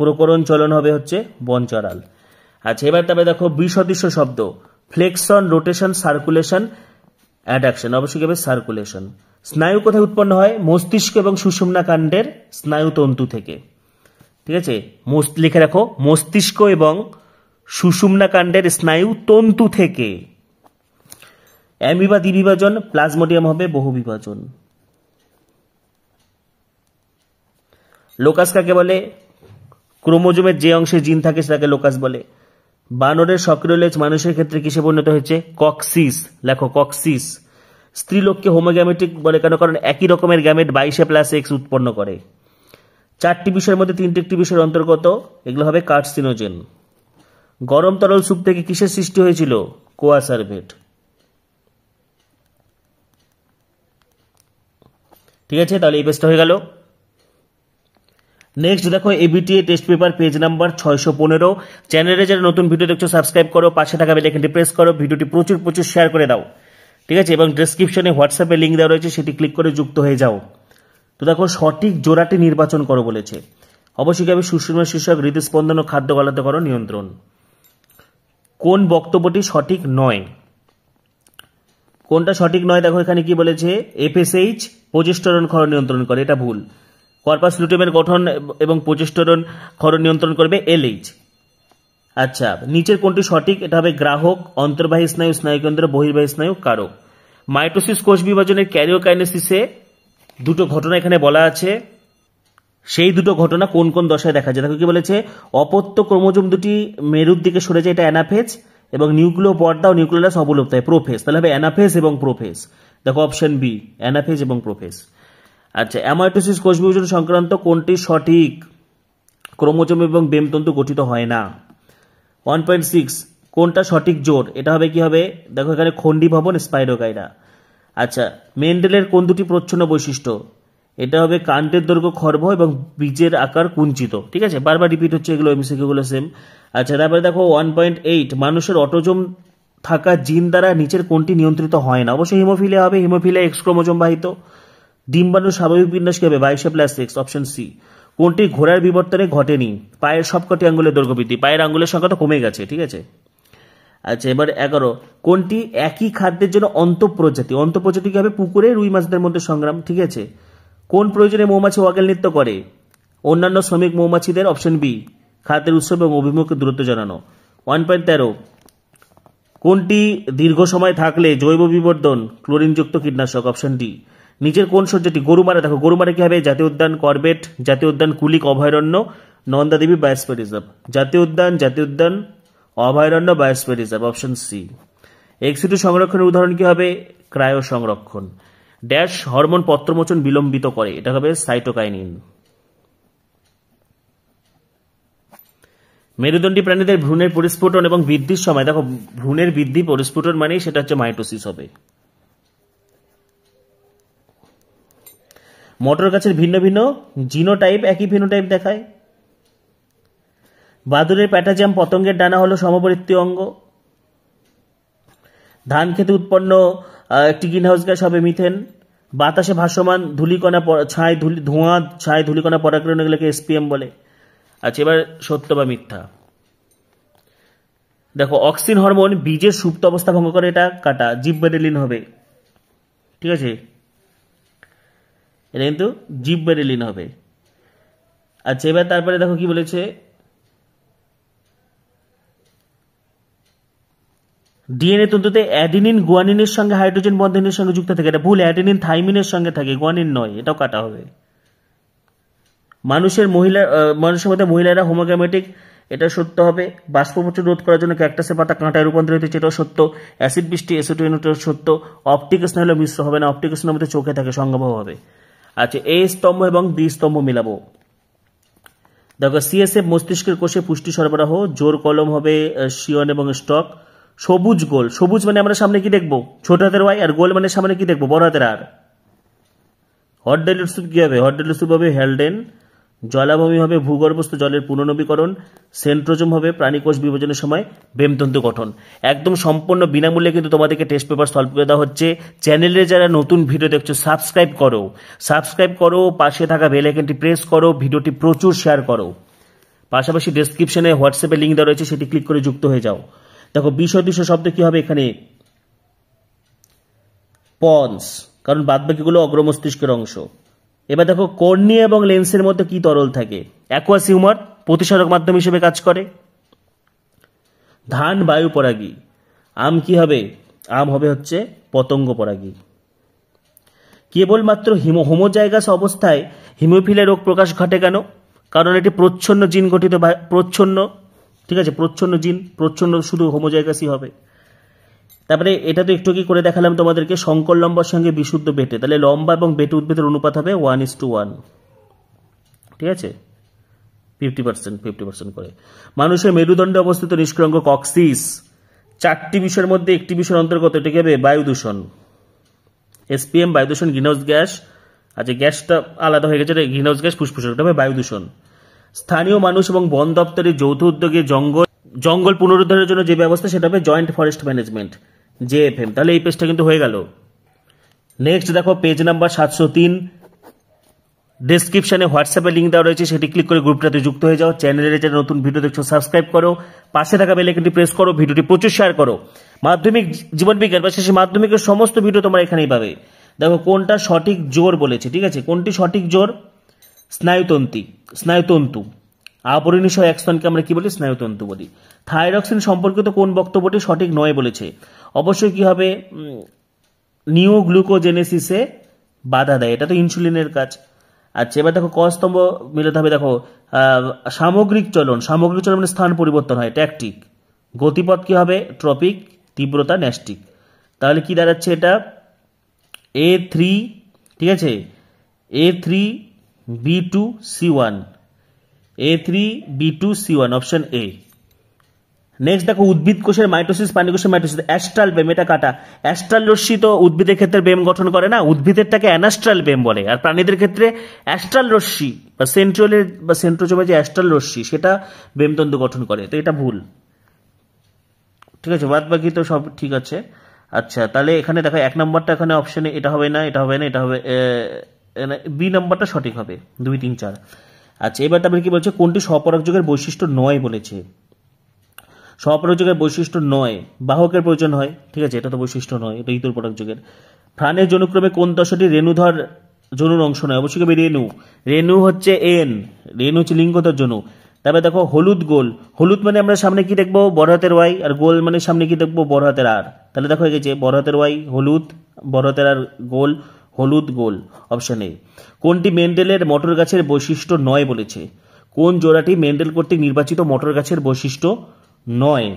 প্রকরণ চলন হবে হচ্ছে বনচরাল। আচ্ছা, এবার তবে দেখো বিসদৃশ্য শব্দ, ফ্লেক্সন, রোটেশন, সার্কুলেশন, অ্যাডাকশন, অবশ্যই হবে সার্কুলেশন। স্নায়ু কোথায় উৎপন্ন হয়? মস্তিষ্ক এবং সুষুম্না কাণ্ডের স্নায়ুতন্তু থেকে। ঠিক আছে, লিখে রাখো, মস্তিষ্ক এবং সুষুম্না কাণ্ডের স্নায়ুতন্তু থেকে। অ্যামিবা দ্বিবিভাজন, প্লাজমোডিয়াম হবে বহু বিভাজন। লোকাস কাকে বলে? ক্রোমোজোমের যে অংশে জিন থাকে সেটাকে লোকাস বলে। বানরের সক্রিয় লেজ মানুষের ক্ষেত্রে কিসে পরিণত হয়েছে? কক্সিস, লেখো কক্সিস। স্ত্রীলোককে হোমোগ্যামেটিক বলে কেন? কারণ একই রকমের গ্যামেট 22+X উৎপন্ন করে। 4টি বিষয়ের মধ্যে 3টি একটি বিষয়ের অন্তর্গত, এগুলো হবে কার্সিনোজেন। গরম তরল স্যুপ থেকে কিসের সৃষ্টি হয়েছিল? কোয়া সার্ভেট। ঠিক আছে, তাহলে এই পেজটা হয়ে গেল। নেক্সট দেখো ABTA test paper page number 615। চ্যানেলে যারা নতুন ভিডিও দেখছো সাবস্ক্রাইব করো, পাশে থাকা বেল আইকনটি প্রেস করো, ভিডিওটি প্রচুর শেয়ার করে দাও। ঠিক আছে, এবং ডেসক্রিপশনে হোয়াটসঅ্যাপে লিঙ্ক দেওয়া রয়েছে, সেটি ক্লিক করে যুক্ত হয়ে যাও। তো দেখো সঠিক জোড়াটি নির্বাচন করো বলেছে। অবশ্যই হবে সুষুম্না শীর্ষক, হৃদস্পন্দন ও খাদ্য গলাতে করো নিয়ন্ত্রণ। কোন বক্তব্যটি সঠিক নয়? কোনটা সঠিক নয় দেখো এখানে কি বলেছে? এফএসএইচ প্রজেস্টেরন ক্ষরণ নিয়ন্ত্রণ করে, এটা ভুল। কর্পাস লুটেমের গঠন এবং প্রজেস্টেরন ক্ষরণ নিয়ন্ত্রণ করবে এলএইচ। আচ্ছা, নিচের কোনটি সঠিক? এটা হবে গ্রাহক, অন্তর্বাহী স্নায়ু, স্নায়ুকেন্দ্র, বহির্বাহী স্নায়ু, কারক। মাইটোসিস কোষ বিভাজনের ক্যারিওকাইনেসিসে দুটো ঘটনা এখানে বলা আছে, সেই দুটো ঘটনা কোন কোন দশায় দেখা যায়? দেখো কি বলেছে? অপত্য ক্রোমোজোম দুটি মেরুর দিকে সরে যায়, এটা অ্যানাফেজ, এবং নিউক্লিয় পর্দা ও নিউক্লিয়াস অবলুপ্ত হয়, প্রোফেজ। তাহলে হবে অ্যানাফেজ এবং প্রোফেজ। দেখো অপশন বি, অ্যানাফেজ এবং প্রোফেজ। আচ্ছা, অ্যামাইটোসিস কোষ বিভাজন সংক্রান্ত কোনটি সঠিক? ক্রোমোজোম এবং বেমতন্তু গঠিত হয় না। 1.6 কোনটা সঠিক জোর? এটা হবে কি হবে? দেখো এখানে খন্ডি ভবন, স্পাইরোগাইরা। আচ্ছা, মেন্ডেলের কোন দুটি প্রচ্ছন্ন বৈশিষ্ট্য? এটা হবে কাণ্ডের দৈর্ঘ্য খর্ব এবং বীজের আকার কুঞ্চিত। ঠিক আছে, বারবার রিপিট হচ্ছে এগুলো, এমসিকিউ গুলো সেম। আচ্ছা, তারপরে দেখো 1.8 মানুষের অটোজোম থাকা জিন দ্বারা নিচের কোনটি নিয়ন্ত্রিত হয় না? অবশ্যই হিমোফিলিয়া হবে, হিমোফিলিয়া এক্স ক্রোমোজোম বাহিত। ডিম্বাণুর স্বাভাবিক বিন্যাস কি হবে? 22+X, option C. কোনটি ঘোড়ার বিবর্তনে ঘটেনি? পায়ের সবকটি আঙ্গুলের দৈর্ঘ্য বৃদ্ধি, পায়ের আঙ্গুলের সংখ্যা তো কমে গেছে। ঠিক আছে, আচ্ছা এবার 11 কোনটি একই খাদ্যের জন্য অন্তঃপ্রজাতি? অন্তঃপ্রজাতি কি হবে? পুকুরে রুই মাছদের মধ্যে সংগ্রাম। ঠিক আছে, কোন প্রয়োজনে মৌমাছি ওয়াগেল নৃত্য করে? অন্যান্য শ্রমিক মৌমাছিদের, অপশন বি। খাদ্যের উৎস এবং অভিমুখে দূরত্ব জানানো। 1.13 কোনটি দীর্ঘ সময় থাকলে জৈব বিবর্ধন, ক্লোরিনযুক্ত কীটনাশক, অপশন ডি। নিচের কোন সজ্জাটি? গরুমারা। দেখো গরুমারা কি হবে? জাতীয় উদ্যান, করবেট, জাতীয় উদ্যান, কুলিক অভয়ারণ্য, নন্দাদেবী বায়োস্ফিয়ার রিজার্ভ। জাতীয় উদ্যান, অভয়ারণ্য, biosphere reserve, option C. Ex situ সংরক্ষণের উদাহরণ কি হবে? ক্রায়ো সংরক্ষণ। ড্যাশ হরমোন পত্রমোচন বিলম্বিত করে, এটা হবে সাইটোকাইনিন। মেরুদণ্ডী প্রাণীদের ভ্রূণের পরিস্ফুটন এবং বৃদ্ধির সময়, দেখো ভ্রূণের বৃদ্ধি পরিস্ফুটন মানেই সেটা হচ্ছে মাইটোসিস হবে। মটর গাছের ভিন্ন ভিন্ন জিনোটাইপ একই ফিনোটাইপ দেখায়। বাদুড়ের প্যাটাজাম পতঙ্গের ডানা হলো সমবৃত্তীয় অঙ্গ। ধান খেতে উৎপন্ন একটি গ্রিনহাউস গ্যাস হবে মিথেন। বাতাসে ভাসমান ধূলিকণা ছাই ধূলিকণা পরাগরেণুগুলোকে এসপিএম বলে। আচ্ছা, এবার সত্য বা মিথ্যা। দেখো অক্সিন হরমোন বীজের সুপ্ত অবস্থা ভঙ্গ করে, এটা কাটা, জিববেরেলিন হবে। ঠিক আছে, এটা কিন্তু জিববেরেলিন হবে। আচ্ছা, এবার তারপরে দেখো কি বলেছে? ডিএনএ তন্তুতে অ্যাডিনিন গুয়ানিনের সঙ্গে হাইড্রোজেন বন্ধনের সঙ্গে যুক্ত থাকে, এটা ভুল। অ্যাডিনিন থাইমিনের সঙ্গে থাকে, গুয়ানিন নয়, এটাও কাটা হবে। মানুষের মধ্যে মহিলারা হোমোগ্যামেটিক, এটা সত্য হবে। বাষ্পমোচন রোধ করার জন্য ক্যাকটাসের পাতা কাঁটায় রূপান্তরিত হচ্ছে, এটাও সত্য। অ্যাসিড বৃষ্টি এসিটোন, এটাও সত্য। অপটিক স্নায়ু হলে মিশ্র হবে না, অপটিক স্নায়ুর মধ্যে চোখে থাকে, সংজ্ঞাভাব হবে। আচ্ছা, এ স্তম্ভ এবং বি স্তম্ভ মিলাবো। দেখো সিএসএফ মস্তিষ্কের কোষে পুষ্টি সরবরাহ, জোর কলম হবে শিয়ন এবং স্টক। সবুজ গোল, সবুজ মানে আমরা সামনে কি দেখবো? ছোট হাতের ওয়াই, আর গোল মানে সামনে কি দেখবো? বড় হাতের আর। হট ডাইলুট স্যুপ কি হবে? হট ডাইলুট স্যুপ হবে হেলডেন। জলাভূমি হবে ভূগর্ভস্থ জলের পুনর্নবীকরণ। সেন্ট্রোজোম হবে প্রাণীকোষ বিভাজনের সময় বেমতন্তু গঠন। একদম সম্পূর্ণ বিনামূল্যে কিন্তু তোমাদেরকে টেস্ট পেপার সলভ করে দেওয়া হচ্ছে। চ্যানেলে যারা নতুন ভিডিও দেখছো সাবস্ক্রাইব করো, পাশে থাকা বেল আইকনটি প্রেস করো, ভিডিওটি প্রচুর শেয়ার করো। পাশাপাশি ডেসক্রিপশনে হোয়াটসঅ্যাপে লিঙ্ক দেওয়া রয়েছে, সেটি ক্লিক করে যুক্ত হয়ে যাও। দেখো বিসদৃশ শব্দ কি হবে এখানে? পন্স, কারণ বাদবাকিগুলো অগ্রমস্তিষ্কের অংশ। এবার দেখো কর্নিয়া এবং লেন্সের মধ্যে কি তরল থাকে? অ্যাকুয়াস হিউমার প্রতিসারক মাধ্যম হিসেবে কাজ করে। ধান বায়ু পরাগী, আম কি হবে? আম হবে হচ্ছে পতঙ্গ পরাগী। কেবলমাত্র হোমোজাইগাস অবস্থায় হিমোফিলিয়া রোগ প্রকাশ ঘটে কেন? কারণ এটি প্রচ্ছন্ন জিন গঠিত, প্রচ্ছন্ন, ঠিক আছে, প্রচ্ছন্ন জিন, প্রচ্ছন্ন শুধু হোমোজাইগাসই হবে। তারপরে এটা তো একটু কি করে দেখালাম তোমাদেরকে, সংকর লম্বার সঙ্গে বিশুদ্ধ বেটে, তাহলে লম্বা এবং বেটে উদ্ভিদের অনুপাত হবে 1:1, ঠিক আছে, 50% করে। মানুষের মেরুদণ্ডে অবস্থিত নিষ্ক্রিয়াঙ্গ কক্সিস, 4টি বিষয়ের মধ্যে একটি বিষয়ের অন্তর্গত, এটাকে হবে বায়ু দূষণ। এসপিএম বায়ু দূষণ, গ্রিনহাউস গ্যাস, আচ্ছা গ্যাসটা আলাদা হয়ে গেছে, গ্রিনহাউস গ্যাস ফুসফুসের, এটা হবে বায়ু দূষণ। স্থানীয় মানুষ এবং বন দপ্তরের যৌথ উদ্যোগে জঙ্গল পুনরুদ্ধারের জন্য যে ব্যবস্থা, সেটা হবে জয়েন্ট ফরেস্ট ম্যানেজমেন্ট, জেএফএম। তাহলে এই পেজটা কিন্তু হয়ে গেল। নেক্সট দেখো পেজ নাম্বার 703, ডেসক্রিপশনে হোয়াটসঅ্যাপে লিঙ্ক দেওয়া রয়েছে, সেটি ক্লিক করে গ্রুপটাতে যুক্ত হয়ে যাও। চ্যানেলের যারা নতুন ভিডিও দেখছো সাবস্ক্রাইব করো, পাশে থাকা বেল আইকনটি প্রেস করো, ভিডিওটি প্রচুর শেয়ার করো। মাধ্যমিক জীবনবিজ্ঞান বা শেষে মাধ্যমিকের সমস্ত ভিডিও তোমরা এখানেই পাবে। দেখো কোনটা সঠিক জোর বলেছে, ঠিক আছে, কোনটি সঠিক জোর? স্নায়ুতন্তু। আপরিনিশয় এক স্তনকে আমরা কি বলি? স্নায়ুতন্তু বলি। থাইরক্সিন সম্পর্কিত কোন বক্তব্যটি সঠিক নয় বলেছে? অবশ্যই কি হবে? নিওগ্লুকোজেনেসিসে বাধা দেয়, এটা তো ইনসুলিনের কাজ। আচ্ছা এবার দেখো ক স্তম্ভ মিলাতে হবে। দেখো সামগ্রিক চলন মানে স্থান পরিবর্তন হয়, ট্যাকটিক। গতিপথ কি হবে? ট্রপিক। তীব্রতা ন্যাস্টিক। তাহলে কি দাঁড়াচ্ছে এটা? A3, ঠিক আছে, A3B2C1, A3B2C1, option A. Next দেখো উদ্ভিদ কোষের মাইটোসিস, প্রাণী কোষের মাইটোসিস, অ্যাস্ট্রাল বেম, এটা কাটা। অ্যাস্ট্রাল রশ্মি তো উদ্ভিদের ক্ষেত্রে বেম গঠন করে না, উদ্ভিদেরটাকে অ্যানাস্ট্রাল বেম বলে, আর প্রাণীদের ক্ষেত্রে অ্যাস্ট্রাল রশ্মি বা সেন্ট্রোজোমের যে অ্যাস্ট্রাল রশ্মি, সেটা বেমতন্তু গঠন করে, তো এটা ভুল, ঠিক আছে, বাদ বাকি তো সব ঠিক আছে। আচ্ছা তাহলে এখানে দেখো 1 নম্বরটা এখানে অপশনে, এটা হবে না, এটা হবে না, এটা হবে বি নম্বরটা সঠিক হবে, 2, 3, 4। আচ্ছা এবার তারপরে কি বলছে? কোনটি স্বপরাগ যোগের বৈশিষ্ট্য নয় বলেছে? স্বপরাগ যোগের বৈশিষ্ট্য নয়, বাহকের প্রয়োজন হয়, ঠিক আছে, এটা তো বৈশিষ্ট্য নয়, এটা ইতরপরাগ যোগের। প্রাণের জনুক্রমে কোন দশাটি রেণুধর জনুর অংশ নয়? অবশ্যই হবে রেণু। রেণু হচ্ছে এন, রেণু হচ্ছে লিঙ্গধর জনু। তারপরে দেখো হলুদ গোল, হলুদ মানে আমরা সামনে কি দেখবো? বড় হাতের ওয়াই, আর গোল মানে সামনে কি দেখবো? বড় হাতের আর। তাহলে দেখো হয়ে গেছে বড় হাতের ওয়াই হলুদ, বড় হাতের আর গোল, হলুদ গোল, অপশন এ। কোনটি মেন্ডেলের মটর গাছের বৈশিষ্ট্য নয় বলেছে? কোন জোড়াটি মেন্ডেল কর্তৃক নির্বাচিত মটর গাছের বৈশিষ্ট্য নয়?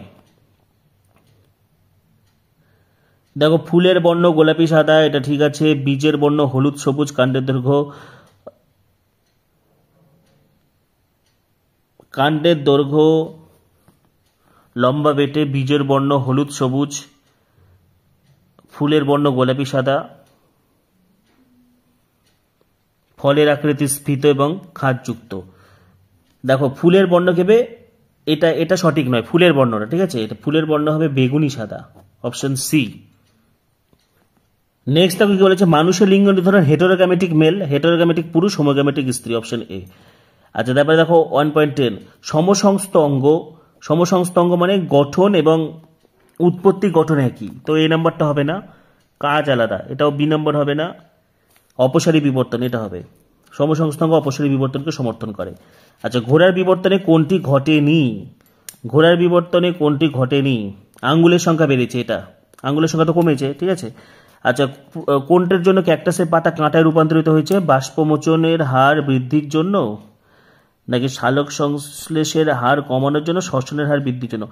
দেখো ফুলের বর্ণ গোলাপি সাদা, এটা ঠিক আছে। বীজের বর্ণ হলুদ সবুজ, কাণ্ডের দৈর্ঘ্য লম্বা বেটে, বীজের বর্ণ হলুদ সবুজ, ফুলের বর্ণ গোলাপি সাদা, ফলের আকৃতি স্ফীত এবং খাঁজযুক্ত। দেখো ফুলের বর্ণ কেবে, এটা সঠিক নয়, ফুলের বর্ণটা, ঠিক আছে, এটা ফুলের বর্ণ হবে বেগুনি সাদা, অপশন সি। নেক্সট দেখো কি বলেছে? মানুষের লিঙ্গ নির্ধারণ হেটেরোগ্যামেটিক মেল, হেটেরোগ্যামেটিক পুরুষ, হোমোগ্যামেটিক স্ত্রী, অপশন এ। আচ্ছা তারপরে দেখো 1.10 সমসংস্থ অঙ্গ মানে গঠন এবং উৎপত্তি গঠন একই, তো এই নাম্বারটা হবে না। কাজ আলাদা, এটাও বি নম্বর হবে না। অপসারী বিবর্তন, এটা হবে। সমসংস্থ অঙ্গ অপসারী বিবর্তনকে সমর্থন করে। আচ্ছা ঘোড়ার বিবর্তনে কোনটি ঘটেনি? আঙ্গুলের সংখ্যা বেড়েছে, এটা আঙ্গুলের সংখ্যা তো কমেছে, ঠিক আছে। আচ্ছা কোনটার জন্য ক্যাকটাসের পাতা কাঁটায় রূপান্তরিত হয়েছে? বাষ্পমোচনের হার বৃদ্ধির জন্য, নাকি সালোক সংশ্লেষের হার কমানোর জন্য, শ্বসনের হার বৃদ্ধির জন্য?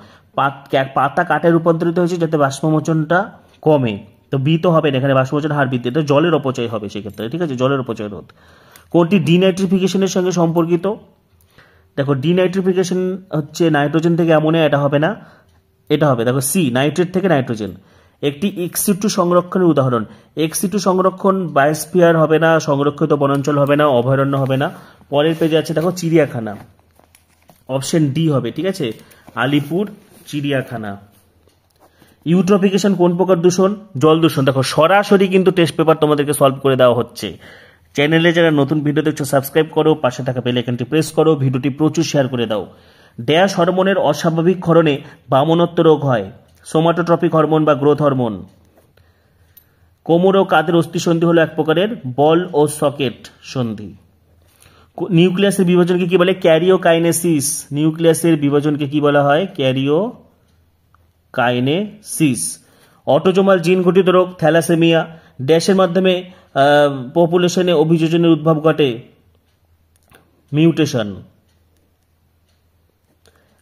পাতা কাঁটায় রূপান্তরিত হয়েছে যাতে বাষ্পমোচনটা কমে, তো বি তো হবে না, এখানে বাষ্পমোচন হার বৃদ্ধি, এটা জলের অপচয় হবে সেক্ষেত্রে, ঠিক আছে, জলের অপচয় রোধ। কোনটি ডিনাইট্রিফিকেশনের সঙ্গে সম্পর্কিত? দেখো ডিনাইট্রিফিকেশন হচ্ছে নাইট্রোজেন থেকে অ্যামোনিয়া, এটা হবে না, এটা হবে। দেখো সি, নাইট্রেট থেকে নাইট্রোজেন। একটি ex-situ সংরক্ষণের উদাহরণ। ex-situ সংরক্ষণ বায়োস্ফিয়ার হবে না, সংরক্ষিত বনাঞ্চল হবে না, অভয়ারণ্য হবে না। পরের পেজে আছে দেখো চিড়িয়াখানা, অপশন ডি হবে, ঠিক আছে, আলিপুর চিড়িয়াখানা। ইউট্রোফিকেশন কোন প্রকার দূষণ? জল দূষণ। দেখো সরাসরি কিন্তু টেস্ট পেপার তোমাদেরকে সলভ করে দেওয়া হচ্ছে, চ্যানেলে যারা নতুন ভিডিও দেখছো সাবস্ক্রাইব করো, পাশে থাকা বেল আইকনটি প্রেস করো, ভিডিওটি প্রচুর শেয়ার করে দাও। ড্যাশ হরমোনের অস্বাভাবিক ক্ষরণে বামনত্ব রোগ হয়, সোমাটোট্রপিক হরমোন বা গ্রোথ হরমোন। কোমর ও কাঁধের অস্থিসন্ধি হলো এক প্রকারের বল ও সকেট সন্ধি। নিউক্লিয়াসের বিভাজনকে কি বলে? ক্যারিওকাইনেসিস। নিউক্লিয়াসের বিভাজনকে কি বলা হয়? ক্যারিওকাইনেসিস। অটোজোমাল জিন ঘটিত রোগ থ্যালাসেমিয়া। ড্যাশের মাধ্যমে পপুলেশনে অভিযোজনের উদ্ভব ঘটে, মিউটেশন।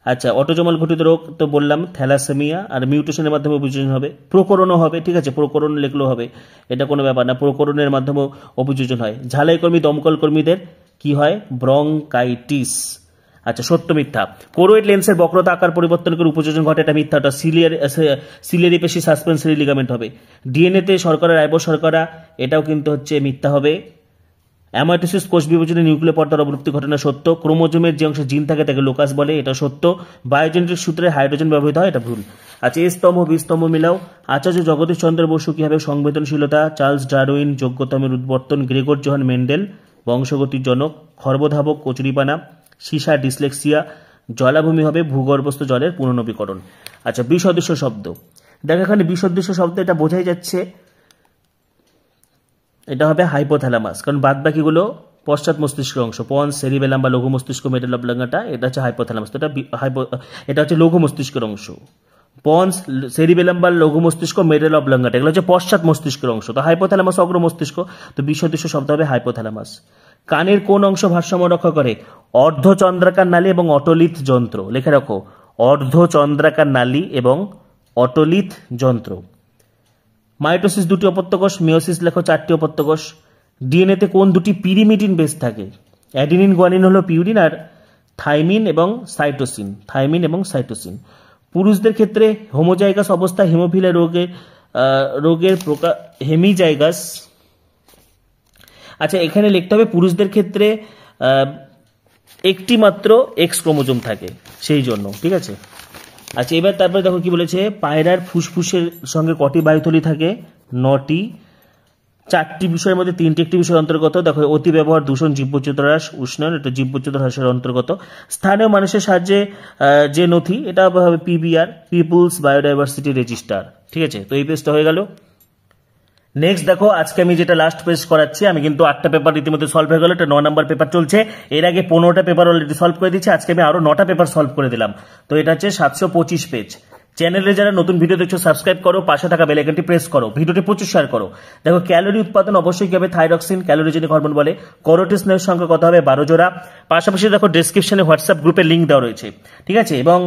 আচ্ছা, অটোজোমাল ঘটিত রোগ তো বললাম থ্যালাসেমিয়া, আর মিউটেশনের মাধ্যমে অভিযোজন হবে। প্রকরণও হবে, ঠিক আছে, প্রকরণ লিখলেও হবে, এটা কোনো ব্যাপার না। প্রকরণের মাধ্যমে অভিযোজন হয়। ঝালাই কর্মী দমকল কর্মীদের কি হয়? ব্রঙ্কাইটিস। আচ্ছা, সত্য মিথ্যা। কোরোয়েড লেন্সের বক্রতা আকার পরিবর্তন করে উপযোজন ঘটে, এটা মিথ্যা। ওটা সিলিয়ারি পেশি সাসপেন্সরি লিগামেন্ট হবে। ডিএনএতে শর্করা রাইবো শর্করা, এটাও কিন্তু হচ্ছে মিথ্যা হবে। অ্যামাইটোসিস কোষ বিভাজনে নিউক্লিয় পর্দার অবলুপ্তি ঘটনা সত্য। ক্রোমোজোমের যে অংশে জিন থাকে তাকে লোকাস বলে, এটা সত্য। বায়োজেনেটিক সূত্রে হাইড্রোজেন ব্যবহৃত হয়, এটা ভুল। আচ্ছা, এ স্তম্ভ বি স্তম্ভ মিলাও। আচার্য জগদীশ চন্দ্র বসু কিভাবে সংবেদনশীলতা, চার্লস ডারউইন যোগ্যতমের উদ্বর্তন, গ্রেগর জোহান মেন্ডেল বংশগতির জনক, খর্বধাবক কচুরিপানা, সীসা ডিসলেক্সিয়া, জলাভূমি হবে ভূগর্ভস্থ জলের পুনর্নবীকরণ। আচ্ছা, বিসদৃশ্য শব্দ দেখো, এখানে বিসদৃশ্য শব্দ এটা বোঝাই যাচ্ছে এটা হবে হাইপোথ্যালামাস, কারণ বাদ বাকিগুলো পশ্চাৎ মস্তিষ্কের অংশ। পন্স, সেরিবেলাম বা লঘু মস্তিষ্ক, মেডেল অবলাঙ্গাটা, এটা হচ্ছে হাইপোথ্যালামাস। এটা হচ্ছে লঘু মস্তিষ্কের অংশ। পন্স, সেরিবেলাম বা লঘু মস্তিষ্ক, মেডেল অবলাঙ্গাটা এগুলো হচ্ছে পশ্চাৎ মস্তিষ্কের অংশ। তো হাইপোথ্যালামাস অগ্র মস্তিষ্ক, তো বিসদৃশ্য শব্দ হবে হাইপোথ্যালামাস। কানের কোন অংশ ভারসাম্য রক্ষা করে? অর্ধচন্দ্রাকার নালী এবং অটোলিথ যন্ত্র। লিখে রাখো, অর্ধচন্দ্রাকার নালী এবং অটোলিথ যন্ত্র। মাইটোসিস দুটি অপত্যকোষ, মিওসিস লেখো চারটি অপত্যকোষ। ডিএনএতে কোন দুটি পিরিমিডিন বেস থাকে? অ্যাডিনিন গুয়ানিন হলো পিউরিন, আর থাইমিন এবং সাইটোসিন। থাইমিন এবং সাইটোসিন। পুরুষদের ক্ষেত্রে হোমোজাইগাস অবস্থা হিমোফিলিয়া রোগের প্রকার হেমিজাইগাস। আচ্ছা, এখানে লিখতে হবে পুরুষদের ক্ষেত্রে একটি মাত্র এক্স ক্রোমোজোম থাকে, সেই জন্য, ঠিক আছে। আচ্ছা, এবার তারপরে দেখো কি বলেছে, পায়রার ফুসফুসের সঙ্গে কটি বায়ুথলি থাকে? 9টি। 4টি বিষয়ের মধ্যে 3টি একটি বিষয়ের অন্তর্গত। দেখো, অতি ব্যবহার, দূষণ, জীববৈচিত্র্য হ্রাস, উষ্ণায়ন, এটা জীববৈচিত্র্য হ্রাসের অন্তর্গত। স্থানীয় মানুষের সাহায্যে যে নথি, এটা হবে পিবিআর, পিপুলস বায়োডাইভার্সিটি রেজিস্টার, ঠিক আছে। তো এই পেজটা হয়ে গেল। নেক্সট দেখো, আজকে আমি যেটা লাস্ট পেজ করাচ্ছি, আমি কিন্তু 8টা পেপার ইতিমধ্যে সলভ হয়ে গেল, এটা 9 নম্বর পেপার চলছে। এর আগে 15টা পেপার অলরেডি সলভ করে দিচ্ছি, আজকে আমি আরো 9টা পেপার সলভ করে দিলাম। তো এটা হচ্ছে 725 পেজ। চ্যানেলে যারা নতুন ভিডিও দেখছো সাবস্ক্রাইব করো, পাশে থাকা বেল আইকনটি প্রেস করো, ভিডিওটি প্রচুর শেয়ার করো। দেখো, ক্যালোরি উৎপাদন অবশ্যই কি হবে? থাইরক্সিন, ক্যালোরিজেনিক হরমোন বলে। করোটিস স্নায়ুর সংখ্যা কত হবে? 12 জোড়া। পাশাপাশি দেখো, ডেসক্রিপশনে হোয়াটসঅ্যাপ গ্রুপের লিঙ্ক দেওয়া রয়েছে, ঠিক আছে। এবং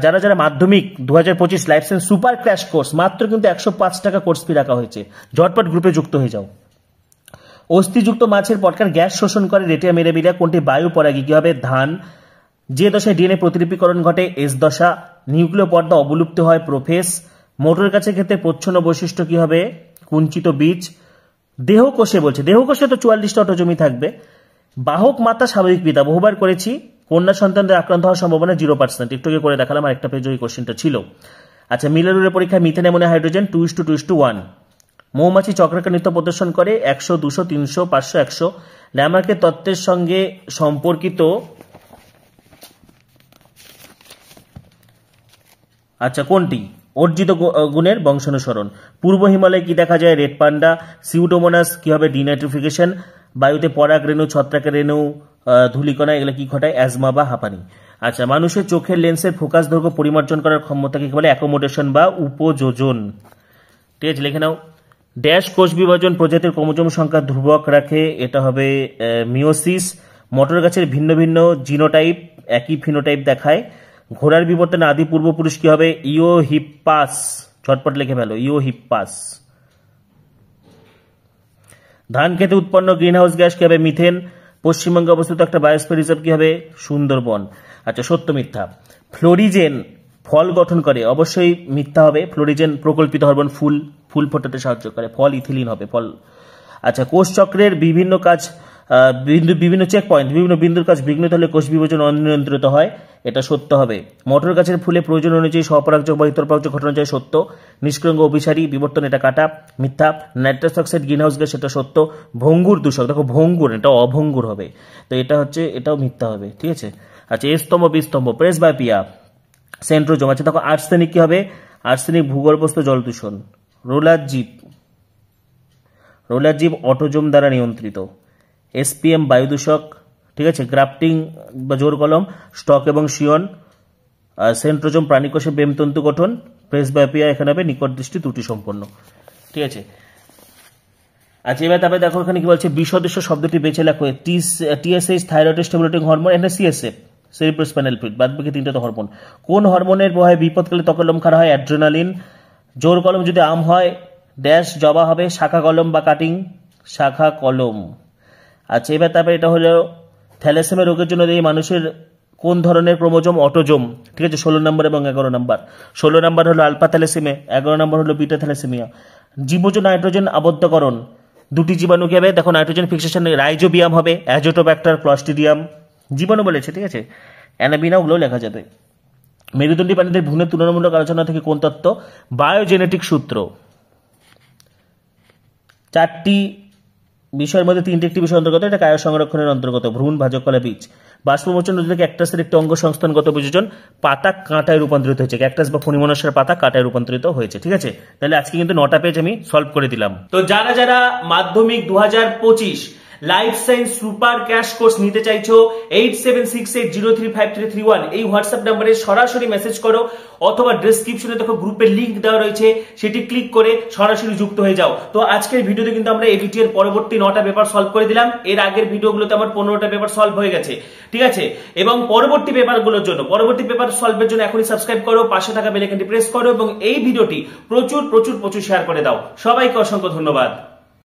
যারা যারা মাধ্যমিক 2025 life science super crash course, মাত্র কিন্তু 105 টাকা কোর্স ফি রাখা হয়েছে, ঝটপট গ্রুপে যুক্ত হয়ে যাও। অস্থিযুক্ত মাছের পটকার গ্যাস শোষণ করে রেটিয়া মেরেবিলিয়া, কোনটি বায়ু পরাগী? কি হবে? ধান। যে দশায় ডিএনএ প্রতিলিপিকরণ ঘটে? এস দশা। নিউক্লিয় পর্দা অবলুপ্ত হয়? প্রোফেস। মোটর গাছের ক্ষেত্রে প্রচ্ছন্ন বৈশিষ্ট্য কি হবে? কুঞ্চিত বীজ। দেহকোষে বলছে, দেহকোষে তো 44টা অটোজমি থাকবে। বাহক মাতা স্বাভাবিক পিতা, বহুবার করেছি। কন্যা সন্তানদের আক্রান্ত হওয়ার সম্ভাবনা 0%, একটু আগে করে দেখালাম, আর একটা পেজ ওই কোশ্চেনটা ছিল। আচ্ছা, মিলারের পরীক্ষায় মিথেন অ্যামোনিয়া হাইড্রোজেন 2:2:1। মৌমাছি চক্রাকার নৃত্য প্রদর্শন করে 100, 200, 300, 500, 100। ল্যামার্কের তত্ত্বের সঙ্গে সম্পর্কিত আচ্ছা কোনটি? অর্জিত গুণের বংশানুসরণ। পূর্ব হিমালয়ে কি দেখা যায়? Red panda. সিউডোমোনাস কি হবে? ডিনাইট্রিফিকেশন। বায়ুতে পরাগ রেণু, ছত্রাকের রেণু, ধূলিকণা এগুলো কি ঘটায়? অ্যাজমা বা হাঁপানি। আচ্ছা, মানুষের চোখের লেন্সের ফোকাস দৈর্ঘ্য পরিমার্জন করার ক্ষমতাকে কি বলে? অ্যাকোমোডেশন বা উপযোজন, ঠিক আছে, লিখে নাও। ড্যাশ কোষ বিভাজন প্রজাতির ক্রোমোজোম সংখ্যা ধ্রুবক রাখে, এটা হবে মিওসিস। মটর গাছের ভিন্ন ভিন্ন জিনোটাইপ একই ফিনোটাইপ দেখায়। ঘোড়ার বিবর্তনে আদি পূর্বপুরুষ কি হবে? ইওহিপ্পাস। ঝটপট লিখে ফেলো, ইওহিপ্পাস। ধান খেতে উৎপন্ন গ্রিনহাউস গ্যাস কি হবে? মিথেন। পশ্চিমবঙ্গে অবস্থিত একটা বায়োস্ফিয়ার রিজার্ভ কি হবে? সুন্দরবন। আচ্ছা, সত্য মিথ্যা। ফ্লোরিজেন ফল গঠন করে, অবশ্যই মিথ্যা হবে। ফ্লোরিজেন প্রকল্পিত হরমোন, ফুল ফোটাতে সাহায্য করে। ফল ইথিলিন হবে, ফল। আচ্ছা, কোষ চক্রের বিভিন্ন কাজ বিভিন্ন চেক পয়েন্ট বিভিন্ন বিন্দুর কাজ বিঘ্নিত হলে কোষ বিভাজন অনিয়ন্ত্রিত হয়, এটা সত্য হবে। মটর গাছের ফুলে প্রয়োজন অনুযায়ী স্বপরাগযোগ বা ইতরপরাগযোগ ঘটনা যায়, সত্য। নিষ্ক্রিয় অভিসারী বিবর্তন, এটা কাটা, মিথ্যা। Nitrous oxide green house gas, এটা সত্য। ভঙ্গুর দূষক, দেখো ভঙ্গুর, এটা অভঙ্গুর হবে, তো এটা হচ্ছে এটাও মিথ্যা হবে, ঠিক আছে। আচ্ছা, এ স্তম্ভ বি স্তম্ভ, প্রেসবাইপিয়া সেন্ট্রোজোম, আচ্ছা দেখো আর্সেনিক কি হবে, আর্সেনিক ভূগর্ভস্থ জল দূষণ। রোলার জীব অটোজোম দ্বারা নিয়ন্ত্রিত। এসপিএম বায়ুদূষক, ঠিক আছে। গ্রাফটিং বা জোর কলম, স্টক এবং শিয়ন। সেন্ট্রোজোম প্রাণীকোষে বেমতন্তু গঠন। প্রেসবাইপিয়া এখানে হবে নিকট দৃষ্টি ত্রুটি সম্পন্ন, ঠিক আছে। আচ্ছা, এবার তারপরে দেখো এখানে কি বলছে, বিসদৃশ্য শব্দটি বেছে লেখো। টিএসএইচ থাইরয়েড স্টিমুলেটিং হরমোন, এখানে সিএসএফ সেরিব্রোস্পাইনাল ফ্লুইড, বাদ বাকি তিনটা তো হরমোন। কোন হরমোনের প্রভাবে বিপদকালে ত্বকের লোম খাড়া হয়? অ্যাড্রেনালিন। জোর কলম যদি আম হয় ড্যাশ জবা হবে, শাখা কলম বা কাটিং, শাখা কলম। আচ্ছা, এবার তারপরে এটা হলো থ্যালাসেমিয়া রোগের জন্য এই মানুষের কোন ধরনের ক্রোমোজোম? অটোজোম, ঠিক আছে। 16 নম্বর এবং 11 নম্বর। 16 নম্বর হলো আলফা থ্যালাসেমিয়া, 11 নম্বর হলো বিটা থ্যালাসেমিয়া। জীবজ নাইট্রোজেন আবদ্ধকরণ, দুটি জীবাণু কি হবে? দেখো নাইট্রোজেন ফিক্সেশন, রাইজোবিয়াম হবে, অ্যাজোটোব্যাক্টার, ক্লস্ট্রিডিয়াম। জীবাণু বলেছে, ঠিক আছে। অ্যানাবিনা, ওগুলো লেখা যাবে। মেরুদণ্ডী প্রাণীদের ভ্রূণের তুলনামূলক আলোচনা থেকে কোন তত্ত্ব? বায়োজেনেটিক সূত্র। 4টি বিষয়ের মধ্যে 3টি একটি বিষয় অন্তর্গত, এটা কায় সংরক্ষণের অন্তর্গত। ভ্রূণ, ভাজক কলা, বীজ। বাষ্পমোচন রোধ থেকে ক্যাকটাসের একটি অঙ্গ সংস্থানগত বিযোজন, পাতা কাঁটায় রূপান্তরিত হয়েছে। ক্যাকটাস বা ফণিমনসার পাতা কাঁটায় রূপান্তরিত হয়েছে, ঠিক আছে। তাহলে আজকে কিন্তু 9টা পেজ আমি সলভ করে দিলাম। তো যারা যারা মাধ্যমিক 2025 life science super crash course নিতে চাইছো 8768035331 এই হোয়াটসঅ্যাপ নম্বরে সরাসরি মেসেজ করো, অথবা ডেসক্রিপশনে দেখো গ্রুপের লিংক দেওয়া রয়েছে, সেটি ক্লিক করে সরাসরি যুক্ত হয়ে যাও। তো আজকের ভিডিওতে কিন্তু আমরা এবিটি এর পরবর্তী 9টা পেপার সলভ করে দিলাম। এর আগের ভিডিওগুলোতে আমার 15টা পেপার সলভ হয়ে গেছে, ঠিক আছে। এবং পরবর্তী পেপারগুলোর জন্য, পরবর্তী পেপার সলভের জন্য এখনই সাবস্ক্রাইব করো, পাশে থাকা বেল আইকনটি প্রেস করো এবং এই ভিডিওটি প্রচুর শেয়ার করে দাও। সবাইকে অসংখ্য ধন্যবাদ।